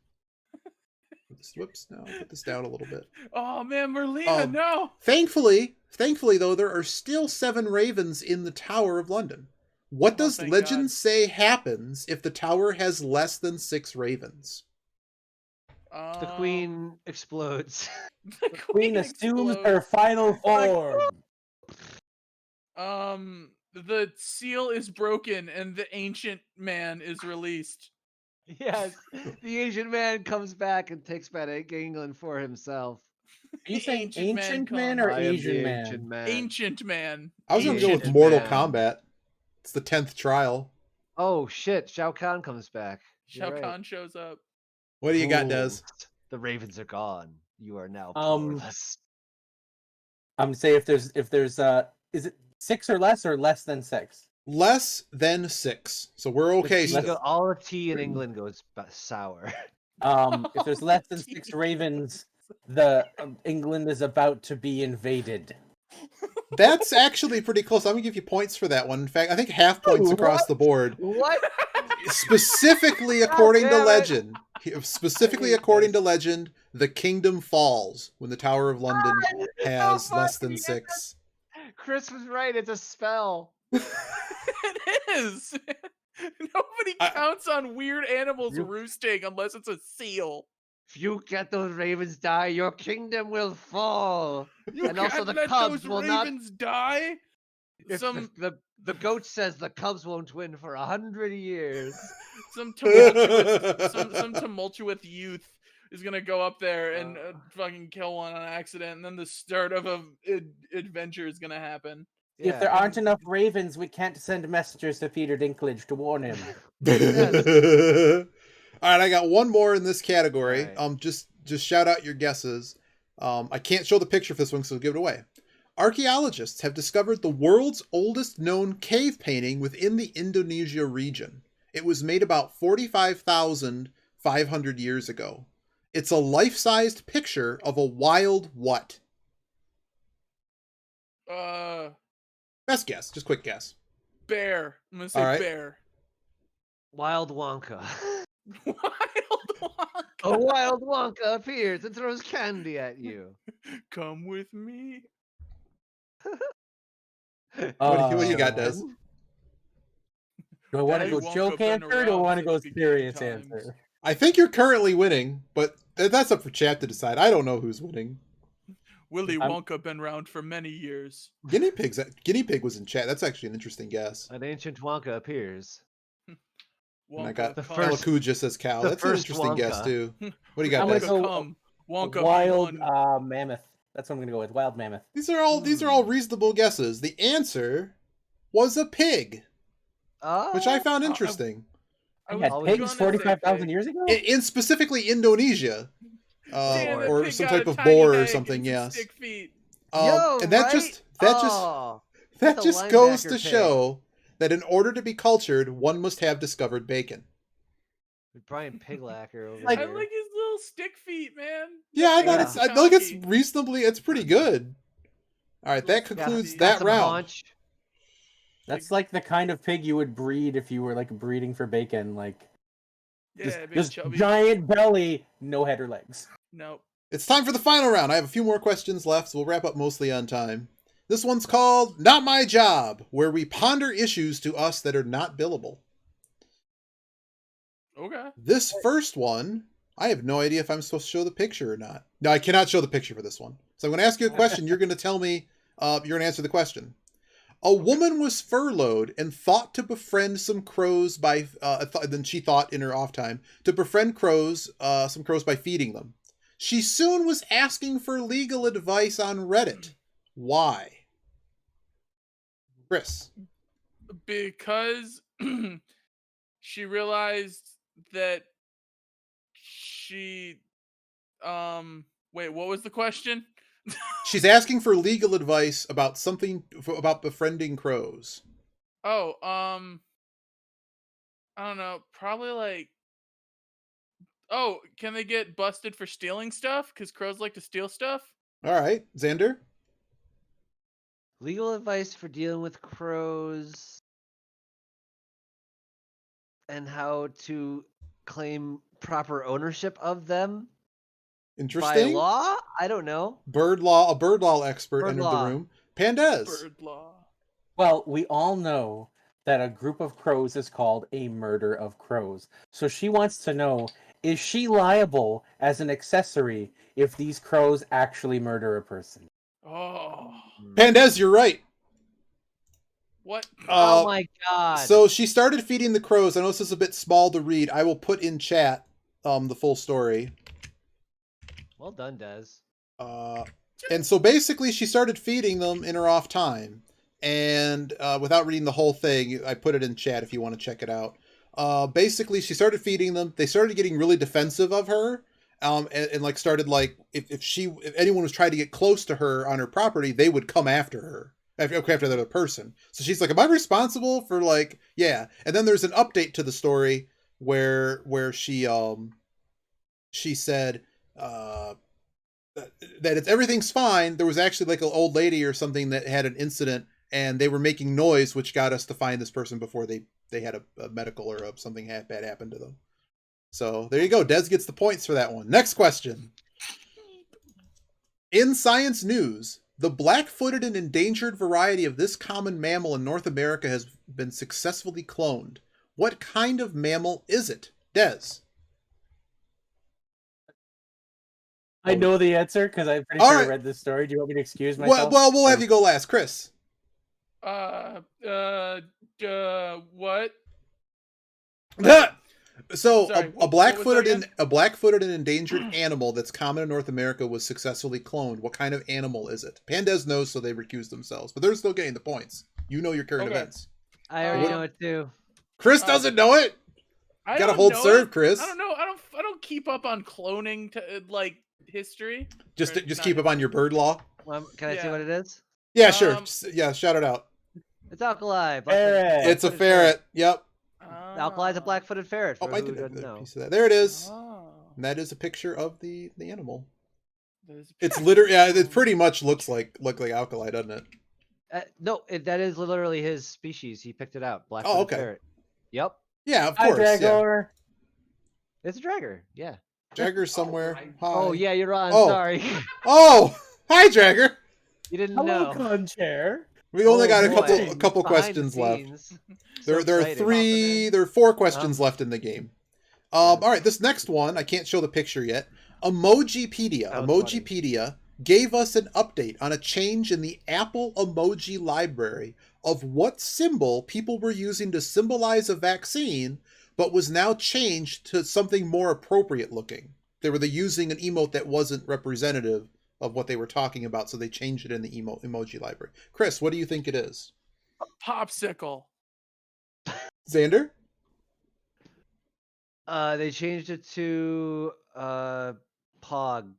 [SPEAKER 2] Whoops! Now I'll put this down a little bit.
[SPEAKER 4] Oh man, Merlina, no.
[SPEAKER 2] Thankfully, though, there are still 7 ravens in the Tower of London. What does
[SPEAKER 4] thank
[SPEAKER 2] legend
[SPEAKER 4] God.
[SPEAKER 2] say happens if the tower has less than 6 ravens?
[SPEAKER 3] The queen explodes.
[SPEAKER 4] The
[SPEAKER 1] Queen assumes
[SPEAKER 4] explodes.
[SPEAKER 1] her final form.
[SPEAKER 4] The seal is broken and the ancient man is released.
[SPEAKER 3] Yes, the Asian man comes back and takes back England for himself.
[SPEAKER 1] Are you saying
[SPEAKER 4] Ancient
[SPEAKER 1] ancient
[SPEAKER 4] man
[SPEAKER 1] man or
[SPEAKER 3] I am
[SPEAKER 1] Asian
[SPEAKER 3] the
[SPEAKER 1] man?
[SPEAKER 3] ancient man.
[SPEAKER 4] Ancient man.
[SPEAKER 2] I was going to go with
[SPEAKER 3] Ancient
[SPEAKER 2] Mortal
[SPEAKER 3] man.
[SPEAKER 2] Kombat. It's the 10th trial.
[SPEAKER 3] Oh shit! Shao Kahn comes back.
[SPEAKER 4] Shao
[SPEAKER 3] You're right.
[SPEAKER 4] Kahn shows up.
[SPEAKER 2] What do you got, Des?
[SPEAKER 3] Fools. The ravens are gone. You are now
[SPEAKER 1] Um,
[SPEAKER 3] powerless.
[SPEAKER 1] I'm saying if there's is it 6 or less than 6?
[SPEAKER 2] Less than 6. So we're okay
[SPEAKER 3] The tea
[SPEAKER 2] still.
[SPEAKER 3] all the tea in England goes sour.
[SPEAKER 1] If there's less than 6 ravens, the England is about to be invaded.
[SPEAKER 2] That's actually pretty close. I'm going to give you points for that one. In fact, I think half points across
[SPEAKER 3] What?
[SPEAKER 2] the board.
[SPEAKER 3] What?
[SPEAKER 2] Specifically according to
[SPEAKER 3] damn it.
[SPEAKER 2] legend. Specifically according to legend, the kingdom falls when the Tower of London has
[SPEAKER 3] so
[SPEAKER 2] less than
[SPEAKER 3] funny.
[SPEAKER 2] 6.
[SPEAKER 3] Chris was right. It's a spell.
[SPEAKER 4] It is. Nobody counts on weird animals roosting unless it's a seal.
[SPEAKER 3] If you get those ravens die, your kingdom will fall.
[SPEAKER 4] You
[SPEAKER 3] And also
[SPEAKER 4] can't
[SPEAKER 3] the
[SPEAKER 4] let
[SPEAKER 3] cubs
[SPEAKER 4] those
[SPEAKER 3] will not-
[SPEAKER 4] ravens die.
[SPEAKER 3] If
[SPEAKER 4] Some
[SPEAKER 3] the goat says the Cubs won't win for 100 years.
[SPEAKER 4] some tumultuous youth is gonna go up there and fucking kill one on accident, and then the start of a adventure is gonna happen.
[SPEAKER 1] If there aren't enough ravens, we can't send messengers to Peter Dinklage to warn him.
[SPEAKER 2] All right, I got one more in this category.
[SPEAKER 3] Right.
[SPEAKER 2] Just shout out your guesses. I can't show the picture for this one, so I'll give it away. Archaeologists have discovered the world's oldest known cave painting within the Indonesia region. It was made about 45,500 years ago. It's a life-sized picture of a wild what? Best guess, just quick guess.
[SPEAKER 4] Bear. I'm gonna say
[SPEAKER 2] All right.
[SPEAKER 4] bear.
[SPEAKER 3] Wild Wonka.
[SPEAKER 4] Wild Wonka.
[SPEAKER 3] A wild Wonka appears and throws candy at you.
[SPEAKER 4] Come with me.
[SPEAKER 2] What do you got, Des?
[SPEAKER 1] Do I want to
[SPEAKER 4] Daddy
[SPEAKER 1] go
[SPEAKER 4] Wonka
[SPEAKER 1] joke
[SPEAKER 4] been
[SPEAKER 1] answer or do I
[SPEAKER 4] around
[SPEAKER 1] want to go
[SPEAKER 4] since
[SPEAKER 1] serious
[SPEAKER 4] beginning times.
[SPEAKER 1] answer?
[SPEAKER 2] I think you're currently winning, but that's up for chat to decide. I don't know who's winning.
[SPEAKER 4] Willy Wonka been around for many years.
[SPEAKER 2] Guinea pig was in chat. That's actually an interesting guess.
[SPEAKER 3] An ancient Wonka appears.
[SPEAKER 2] And I got
[SPEAKER 3] The
[SPEAKER 2] the
[SPEAKER 3] first-
[SPEAKER 2] Alakuja says cow.
[SPEAKER 3] the
[SPEAKER 2] That's an
[SPEAKER 3] first
[SPEAKER 2] interesting guess
[SPEAKER 3] Wonka.
[SPEAKER 2] too. What do you got,
[SPEAKER 1] I'm gonna
[SPEAKER 2] Des?
[SPEAKER 1] go
[SPEAKER 4] Come. Wonka
[SPEAKER 1] wild
[SPEAKER 4] V1.
[SPEAKER 1] mammoth. That's what I'm gonna go with. Wild mammoth.
[SPEAKER 2] These are all reasonable guesses. The answer was a pig, which I found interesting.
[SPEAKER 1] We had
[SPEAKER 4] was
[SPEAKER 1] pigs
[SPEAKER 4] gonna say
[SPEAKER 1] 45,000
[SPEAKER 4] pig.
[SPEAKER 1] years ago?
[SPEAKER 2] In specifically Indonesia,
[SPEAKER 4] Damn, that
[SPEAKER 2] or
[SPEAKER 4] pig
[SPEAKER 2] some
[SPEAKER 4] got
[SPEAKER 2] type
[SPEAKER 4] a
[SPEAKER 2] of
[SPEAKER 4] tiny
[SPEAKER 2] boar or
[SPEAKER 4] leg
[SPEAKER 2] something.
[SPEAKER 4] and some
[SPEAKER 2] Yes.
[SPEAKER 4] stick feet.
[SPEAKER 2] And that just
[SPEAKER 3] that's a
[SPEAKER 2] goes to
[SPEAKER 3] linebacker pig.
[SPEAKER 2] show that in order to be cultured, one must have discovered bacon.
[SPEAKER 3] Brian Piglacker over
[SPEAKER 4] I
[SPEAKER 3] here.
[SPEAKER 4] like his little stick feet, man.
[SPEAKER 2] Yeah, I thought
[SPEAKER 3] Yeah.
[SPEAKER 2] I think it's reasonably. It's pretty good. All right, that
[SPEAKER 3] Got-
[SPEAKER 2] concludes
[SPEAKER 3] got
[SPEAKER 2] that
[SPEAKER 3] some
[SPEAKER 2] round.
[SPEAKER 3] haunch.
[SPEAKER 1] That's like the kind of pig you would breed if you were like breeding for bacon. Like
[SPEAKER 4] Yeah, big
[SPEAKER 1] just
[SPEAKER 4] chubby.
[SPEAKER 1] giant belly, no head or legs.
[SPEAKER 4] Nope.
[SPEAKER 2] It's time for the final round. I have a few more questions left, so we'll wrap up mostly on time. This one's called Not My Job, where we ponder issues to us that are not billable.
[SPEAKER 4] Okay.
[SPEAKER 2] This first one, I have no idea if I'm supposed to show the picture or not. No, I cannot show the picture for this one. So I'm going to ask you a question. You're going to tell me, you're going to answer the question. A woman was furloughed and thought to befriend some crows by, then she thought in her off time, to befriend crows, some crows by feeding them. She soon was asking for legal advice on Reddit. Why? Chris.
[SPEAKER 4] Because she realized that she wait, what was the question?
[SPEAKER 2] She's asking for legal advice about something about befriending crows.
[SPEAKER 4] Oh, I don't know, probably like, oh, can they get busted for stealing stuff? Because crows like to steal stuff.
[SPEAKER 2] All right, Xander.
[SPEAKER 3] Legal advice for dealing with crows and how to claim proper ownership of them by
[SPEAKER 2] Interesting.
[SPEAKER 3] law? I don't know.
[SPEAKER 2] A bird law expert
[SPEAKER 3] Bird
[SPEAKER 2] entered
[SPEAKER 3] law.
[SPEAKER 2] the room. Pandez.
[SPEAKER 4] Bird law.
[SPEAKER 1] Well, we all know that a group of crows is called a murder of crows. So she wants to know, is she liable as an accessory if these crows actually murder a person?
[SPEAKER 4] Oh,
[SPEAKER 2] Pandez, you're right.
[SPEAKER 4] what?
[SPEAKER 3] Oh my god.
[SPEAKER 2] So she started feeding the crows. I know this is a bit small to read. I will put in chat the full story.
[SPEAKER 3] Well done, Des.
[SPEAKER 2] And so basically she started feeding them in her off time. And without reading the whole thing, I put it in chat if you want to check it out. Basically, she started feeding them. They started getting really defensive of her. And like started like, if anyone was trying to get close to her on her property, they would come after her. After the other person. So she's like, am I responsible for like, yeah. And then there's an update to the story where she said that everything's fine. There was actually like an old lady or something that had an incident and they were making noise, which got us to find this person before they had a medical or something bad happen to them. So there you go. Des gets the points for that one. Next question. In science news, the black-footed and endangered variety of this common mammal in North America has been successfully cloned. What kind of mammal is it? Des.
[SPEAKER 1] I know the answer because I'm pretty sure I read this story. Do you want me to excuse myself?
[SPEAKER 2] Well, we'll have you go last, Chris.
[SPEAKER 4] What?
[SPEAKER 2] So
[SPEAKER 4] Sorry,
[SPEAKER 2] a black-footed
[SPEAKER 4] what was
[SPEAKER 2] and a black-footed and endangered animal that's common in North America was successfully cloned. What kind of animal is it? Pandez knows, so they recused themselves, but they're still getting the points. You know your current
[SPEAKER 4] Okay.
[SPEAKER 2] events.
[SPEAKER 3] I already know it too.
[SPEAKER 2] Chris doesn't know it.
[SPEAKER 4] I
[SPEAKER 2] Gotta
[SPEAKER 4] don't
[SPEAKER 2] hold
[SPEAKER 4] know
[SPEAKER 2] serve,
[SPEAKER 4] it.
[SPEAKER 2] Chris.
[SPEAKER 4] I don't know. I don't keep up on cloning to like history.
[SPEAKER 2] Just
[SPEAKER 4] Or
[SPEAKER 2] keep up on your bird law.
[SPEAKER 3] Can I see what it is?
[SPEAKER 2] Yeah, sure. Yeah, shout it out.
[SPEAKER 3] It's alkali.
[SPEAKER 1] Ferret.
[SPEAKER 2] It's a ferret. Yep.
[SPEAKER 3] Alkali is a black-footed ferret. For
[SPEAKER 2] I
[SPEAKER 3] who
[SPEAKER 2] did
[SPEAKER 3] doesn't
[SPEAKER 2] a
[SPEAKER 3] know.
[SPEAKER 2] piece of that. There it is.
[SPEAKER 4] Oh.
[SPEAKER 2] And that is a picture of the animal.
[SPEAKER 4] That is-
[SPEAKER 2] It's literally, yeah, it pretty much looks like alkali, doesn't it?
[SPEAKER 3] No, that is literally his species. He picked it out. Black
[SPEAKER 2] okay.
[SPEAKER 3] ferret. Yep.
[SPEAKER 2] Yeah, of
[SPEAKER 1] Hi,
[SPEAKER 2] course. Yeah.
[SPEAKER 1] Dragor.
[SPEAKER 3] It's a dragger. Yeah.
[SPEAKER 2] Jagger's somewhere. Hi.
[SPEAKER 3] Oh yeah, you're on.
[SPEAKER 2] Oh.
[SPEAKER 3] Sorry.
[SPEAKER 2] Oh, hi, Jagger.
[SPEAKER 3] You didn't
[SPEAKER 1] Hello,
[SPEAKER 3] know.
[SPEAKER 1] Conchair.
[SPEAKER 2] We only
[SPEAKER 3] Oh,
[SPEAKER 2] got a
[SPEAKER 3] boy.
[SPEAKER 2] couple
[SPEAKER 3] Behind
[SPEAKER 2] questions
[SPEAKER 3] the
[SPEAKER 2] left.
[SPEAKER 3] scenes.
[SPEAKER 2] There
[SPEAKER 3] So
[SPEAKER 2] are
[SPEAKER 3] exciting.
[SPEAKER 2] there are 4 questions left in the game. All right, this next one, I can't show the picture yet. Emojipedia.
[SPEAKER 3] That was funny.
[SPEAKER 2] Emojipedia gave us an update on a change in the Apple emoji library of what symbol people were using to symbolize a vaccine, but was now changed to something more appropriate looking. They were using an emote that wasn't representative of what they were talking about, so they changed it in the emoji library. Chris, what do you think it is?
[SPEAKER 4] Popsicle.
[SPEAKER 2] Xander?
[SPEAKER 3] They changed it to Pog.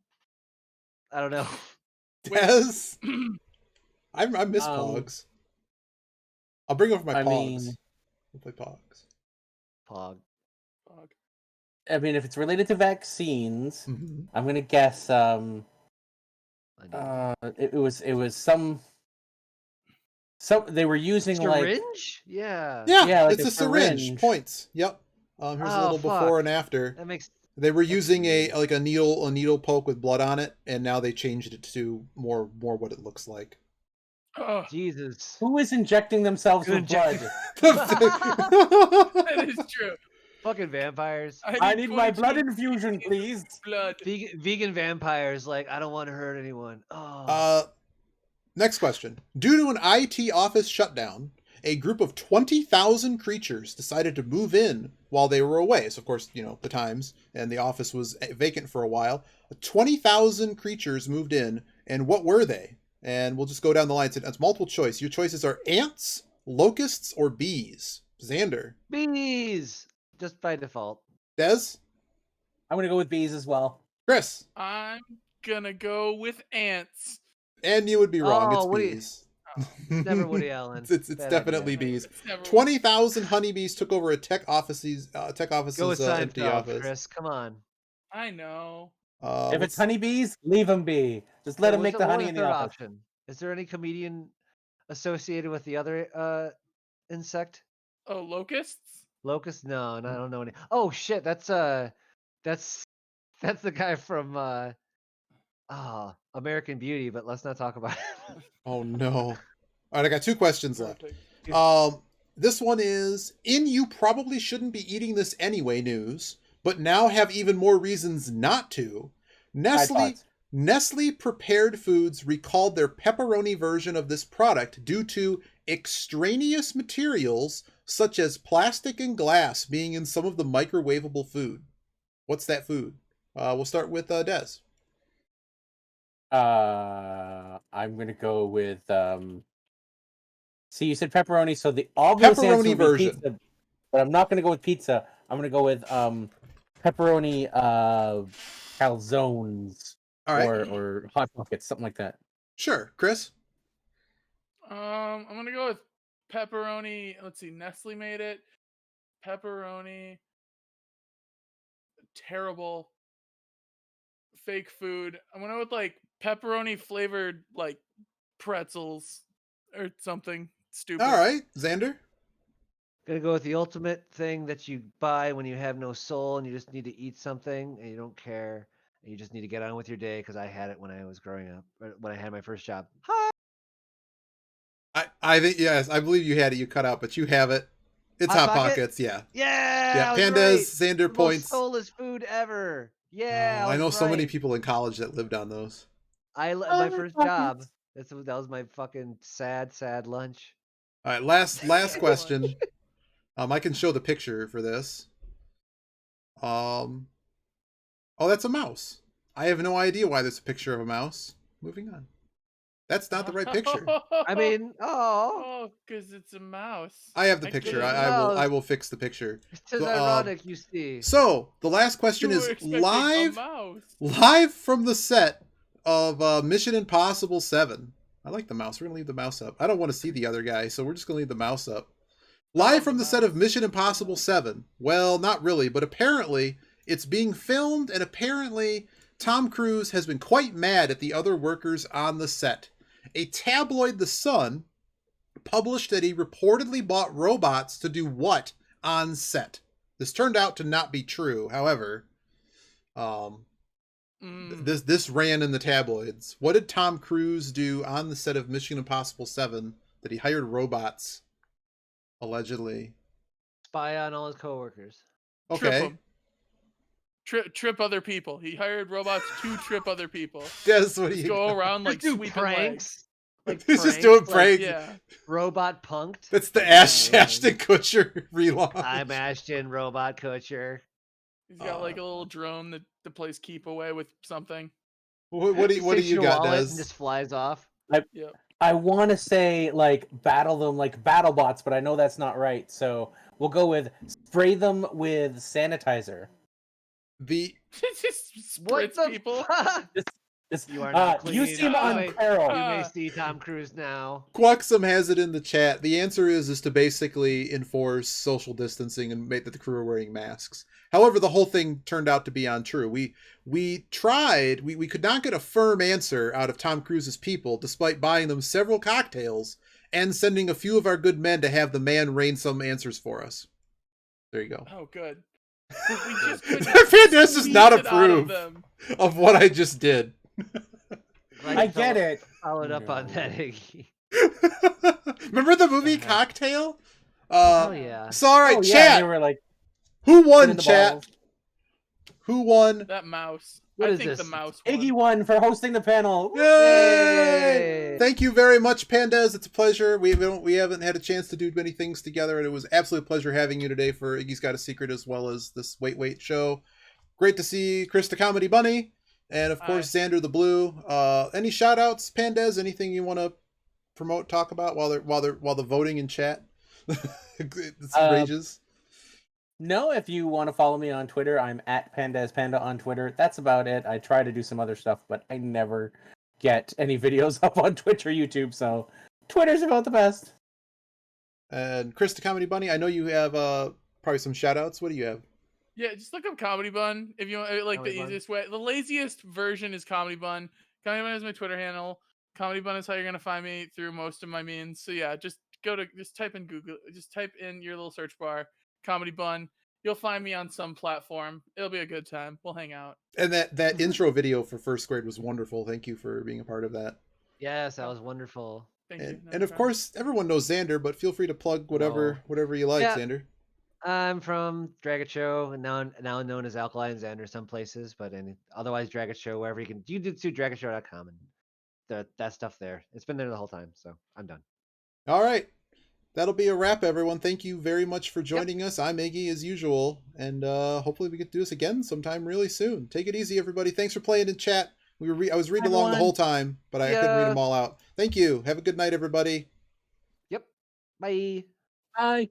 [SPEAKER 3] I don't know.
[SPEAKER 2] Des? I miss Pogs. I'll bring over my
[SPEAKER 1] I
[SPEAKER 2] Pogs.
[SPEAKER 1] mean-
[SPEAKER 2] We'll play Pogs.
[SPEAKER 3] Pog.
[SPEAKER 1] I mean, if it's related to vaccines,
[SPEAKER 2] Mm-hmm.
[SPEAKER 1] I'm gonna guess. It was some they were using like
[SPEAKER 3] Syringe? Yeah.
[SPEAKER 2] Yeah,
[SPEAKER 1] like
[SPEAKER 2] it's
[SPEAKER 1] a
[SPEAKER 2] a syringe.
[SPEAKER 1] syringe.
[SPEAKER 2] Points. Yep. Here's a
[SPEAKER 3] Oh,
[SPEAKER 2] little before
[SPEAKER 3] fuck.
[SPEAKER 2] and after.
[SPEAKER 3] That makes.
[SPEAKER 2] They were
[SPEAKER 3] that's
[SPEAKER 2] using
[SPEAKER 3] weird.
[SPEAKER 2] a needle poke with blood on it, and now they changed it to more what it looks like.
[SPEAKER 4] Ugh,
[SPEAKER 3] Jesus.
[SPEAKER 1] who is injecting themselves
[SPEAKER 3] Who
[SPEAKER 1] with blood?
[SPEAKER 4] that is true.
[SPEAKER 3] Fucking vampires.
[SPEAKER 1] I need my
[SPEAKER 4] 22
[SPEAKER 1] blood infusion,
[SPEAKER 4] inches of
[SPEAKER 1] please.
[SPEAKER 4] Blood.
[SPEAKER 3] Vegan vampires. Like, I don't want to hurt anyone. Oh.
[SPEAKER 2] Next question. Due to an IT office shutdown, a group of 20,000 creatures decided to move in while they were away. So, of course, the times, and the office was vacant for a while. 20,000 creatures moved in, and what were they? And we'll just go down the line. It's multiple choice. Your choices are ants, locusts, or bees. Xander.
[SPEAKER 3] Bees. Just by default.
[SPEAKER 2] Des?
[SPEAKER 1] I'm gonna go with bees as well.
[SPEAKER 2] Chris?
[SPEAKER 4] I'm gonna go with ants.
[SPEAKER 2] And you would be wrong.
[SPEAKER 3] Oh,
[SPEAKER 2] It's
[SPEAKER 3] Woody-
[SPEAKER 2] bees.
[SPEAKER 3] Never Woody Allen.
[SPEAKER 2] It's
[SPEAKER 3] Bad
[SPEAKER 2] definitely
[SPEAKER 3] idea.
[SPEAKER 2] bees.
[SPEAKER 4] It's never-
[SPEAKER 2] 20,000 honeybees took over a tech office's
[SPEAKER 3] Go with
[SPEAKER 2] empty
[SPEAKER 3] Seinfeld,
[SPEAKER 2] office.
[SPEAKER 3] Chris. Come on.
[SPEAKER 4] I know.
[SPEAKER 1] If it's honeybees, leave them be. Just let them make the honey in the
[SPEAKER 3] third
[SPEAKER 1] office.
[SPEAKER 3] option. Is there any comedian associated with the other insect?
[SPEAKER 4] Oh, locusts?
[SPEAKER 3] Locust? No, I don't know any. Oh shit, that's the guy from American Beauty, but let's not talk about it.
[SPEAKER 2] Oh no. All right, I got 2 questions left.
[SPEAKER 4] Perfect.
[SPEAKER 2] This one is in you probably shouldn't be eating this anyway news, but now have even more reasons not to. Nestle Prepared Foods recalled their pepperoni version of this product due to extraneous materials such as plastic and glass being in some of the microwavable food. What's that food? We'll start with Des.
[SPEAKER 1] I'm gonna go with see, you said pepperoni, so the obvious answer
[SPEAKER 2] Pepperoni
[SPEAKER 1] would be
[SPEAKER 2] version.
[SPEAKER 1] pizza, but I'm not gonna go with pizza. I'm gonna go with pepperoni calzones
[SPEAKER 2] All right.
[SPEAKER 1] or hot pockets, something like that.
[SPEAKER 2] Sure. Chris?
[SPEAKER 4] I'm gonna go with pepperoni. Let's see, Nestle made it. Pepperoni. Terrible. Fake food. I'm gonna go with like pepperoni flavored like pretzels or something stupid.
[SPEAKER 2] All right. Xander?
[SPEAKER 3] Gonna go with the ultimate thing that you buy when you have no soul and you just need to eat something and you don't care and you just need to get on with your day because I had it when I was growing up, when I had my first job.
[SPEAKER 2] I think, yes, I believe you had it. You cut out, but you have it. It's
[SPEAKER 3] Hot
[SPEAKER 2] Hot
[SPEAKER 3] Pocket?
[SPEAKER 2] Pockets, yeah.
[SPEAKER 3] Yeah,
[SPEAKER 2] Yeah,
[SPEAKER 3] I was
[SPEAKER 2] Pandas,
[SPEAKER 3] right.
[SPEAKER 2] Xander
[SPEAKER 3] The
[SPEAKER 2] points.
[SPEAKER 3] most soulless food ever. Yeah,
[SPEAKER 2] Oh, I know
[SPEAKER 3] was
[SPEAKER 2] so many
[SPEAKER 3] right.
[SPEAKER 2] people in college that lived on those.
[SPEAKER 3] My
[SPEAKER 1] Hot
[SPEAKER 3] first
[SPEAKER 1] Pockets.
[SPEAKER 3] job. That was my fucking sad lunch.
[SPEAKER 2] All right, last question. I can show the picture for this. Oh, that's a mouse. I have no idea why there's a picture of a mouse. Moving on. That's not the right picture.
[SPEAKER 3] I mean, oh,
[SPEAKER 4] because it's a mouse.
[SPEAKER 2] I have the
[SPEAKER 4] I
[SPEAKER 2] picture.
[SPEAKER 4] could've-
[SPEAKER 2] I will fix the picture.
[SPEAKER 3] it's just
[SPEAKER 2] So,
[SPEAKER 3] ironic, you see.
[SPEAKER 2] So the last question
[SPEAKER 4] You
[SPEAKER 2] is
[SPEAKER 4] were expecting
[SPEAKER 2] live
[SPEAKER 4] a mouse.
[SPEAKER 2] from the set of Mission Impossible 7. I like the mouse. We're gonna leave the mouse up. I don't want to see the other guy, so we're just gonna leave the mouse up. Live from the set of Mission Impossible 7. Well, not really, but apparently it's being filmed, and apparently Tom Cruise has been quite mad at the other workers on the set. A tabloid, The Sun, published that he reportedly bought robots to do what on set? This turned out to not be true. However, this ran in the tabloids. What did Tom Cruise do on the set of Mission Impossible 7 that he hired robots? Allegedly.
[SPEAKER 3] Spy on all his coworkers.
[SPEAKER 2] Okay.
[SPEAKER 4] Trip other people. He hired robots to trip other people.
[SPEAKER 2] Des, what do
[SPEAKER 4] Just
[SPEAKER 2] you
[SPEAKER 4] go around like
[SPEAKER 3] do
[SPEAKER 4] sweeping legs.
[SPEAKER 3] pranks. Like
[SPEAKER 2] He's just
[SPEAKER 3] pranks,
[SPEAKER 2] doing
[SPEAKER 3] like
[SPEAKER 2] pranks.
[SPEAKER 4] Yeah.
[SPEAKER 3] robot punked.
[SPEAKER 2] That's the Ashton Kutcher relaunch.
[SPEAKER 3] I'm Ashton Robot Kutcher.
[SPEAKER 4] He's got like a little drone that plays keep away with something.
[SPEAKER 2] What do
[SPEAKER 3] He
[SPEAKER 2] you
[SPEAKER 3] takes your
[SPEAKER 2] got,
[SPEAKER 3] wallet
[SPEAKER 2] Des?
[SPEAKER 3] and just flies off.
[SPEAKER 4] Yep.
[SPEAKER 1] I want to say like battle them like battle bots, but I know that's not right. So we'll go with spray them with sanitizer.
[SPEAKER 2] The
[SPEAKER 4] Just
[SPEAKER 3] What
[SPEAKER 4] spritz
[SPEAKER 3] the
[SPEAKER 4] people.
[SPEAKER 3] fuck?
[SPEAKER 1] Just,
[SPEAKER 3] You are not
[SPEAKER 1] you
[SPEAKER 3] clean.
[SPEAKER 1] seem
[SPEAKER 3] Oh,
[SPEAKER 1] on
[SPEAKER 3] wait.
[SPEAKER 1] peril.
[SPEAKER 3] You may see Tom Cruise now.
[SPEAKER 2] Quaxum has it in the chat. The answer is to basically enforce social distancing and make that the crew are wearing masks. However, the whole thing turned out to be untrue. We tried. We could not get a firm answer out of Tom Cruise's people, despite buying them several cocktails and sending a few of our good men to have the man rain some answers for us. There you go.
[SPEAKER 4] Oh, good. We just couldn't
[SPEAKER 2] This does not
[SPEAKER 4] squeeze it out of
[SPEAKER 2] approve
[SPEAKER 4] them.
[SPEAKER 2] of what I just did.
[SPEAKER 3] Glad
[SPEAKER 1] I
[SPEAKER 3] you
[SPEAKER 1] get it.
[SPEAKER 3] Followed up on
[SPEAKER 1] No.
[SPEAKER 3] that, Iggy.
[SPEAKER 2] Remember the movie Cocktail?
[SPEAKER 3] Hell yeah.
[SPEAKER 2] So all right,
[SPEAKER 1] Oh, yeah,
[SPEAKER 2] chat.
[SPEAKER 1] and they were like
[SPEAKER 2] Who won,
[SPEAKER 1] spinning the
[SPEAKER 2] chat?
[SPEAKER 1] bottles.
[SPEAKER 2] Who won?
[SPEAKER 4] That mouse.
[SPEAKER 3] What
[SPEAKER 4] I
[SPEAKER 3] is
[SPEAKER 4] think
[SPEAKER 3] this?
[SPEAKER 4] the mouse
[SPEAKER 1] Iggy
[SPEAKER 4] won.
[SPEAKER 1] won for hosting the panel.
[SPEAKER 2] Yay!
[SPEAKER 3] Yay!
[SPEAKER 2] Thank you very much, Pandas. It's a pleasure. We haven't had a chance to do many things together, and it was absolutely a pleasure having you today for Iggy's Got a Secret as well as this Wait show. Great to see Chris the Comedy Bunny, and of course Xander the Blue. Any shout outs, Pandas? Anything you want to promote, talk about while the voting in chat rages?
[SPEAKER 1] No, if you want to follow me on Twitter, I'm at PandasPanda on Twitter. That's about it. I try to do some other stuff, but I never get any videos up on Twitch or YouTube, so Twitter's about the best.
[SPEAKER 2] And Chris the Comedy Bunny, I know you have probably some shout outs. What do you have?
[SPEAKER 4] Yeah, just look up Comedy Bun if you want. Like
[SPEAKER 3] Comedy
[SPEAKER 4] the
[SPEAKER 3] Bun.
[SPEAKER 4] easiest way. The laziest version is Comedy Bun. Comedy Bun is my Twitter handle. Comedy Bun is how you're gonna find me through most of my means. So yeah, just type in Google. Just type in your little search bar, Comedy Bun. You'll find me on some platform. It'll be a good time. We'll hang out.
[SPEAKER 2] And that intro video for FIRSQUARED was wonderful. Thank you for being a part of that.
[SPEAKER 3] Yes, that was wonderful.
[SPEAKER 4] Thank you.
[SPEAKER 2] And of course, everyone knows Xander, but feel free to plug whatever you like,
[SPEAKER 3] Yeah.
[SPEAKER 2] Xander.
[SPEAKER 3] I'm from Dragon Show, and now known as Alkaline Xander some places, but otherwise Dragon Show wherever you can. You do to dragonshow.com and that stuff there. It's been there the whole time, so I'm done.
[SPEAKER 2] All right. That'll be a wrap, everyone. Thank you very much for joining us. I'm Iggy as usual, and hopefully we get to do this again sometime really soon. Take it easy, everybody. Thanks for playing in chat. I was reading along the whole time, but I couldn't read them all out. Thank you. Have a good night, everybody.
[SPEAKER 3] Yep. Bye.
[SPEAKER 1] Bye.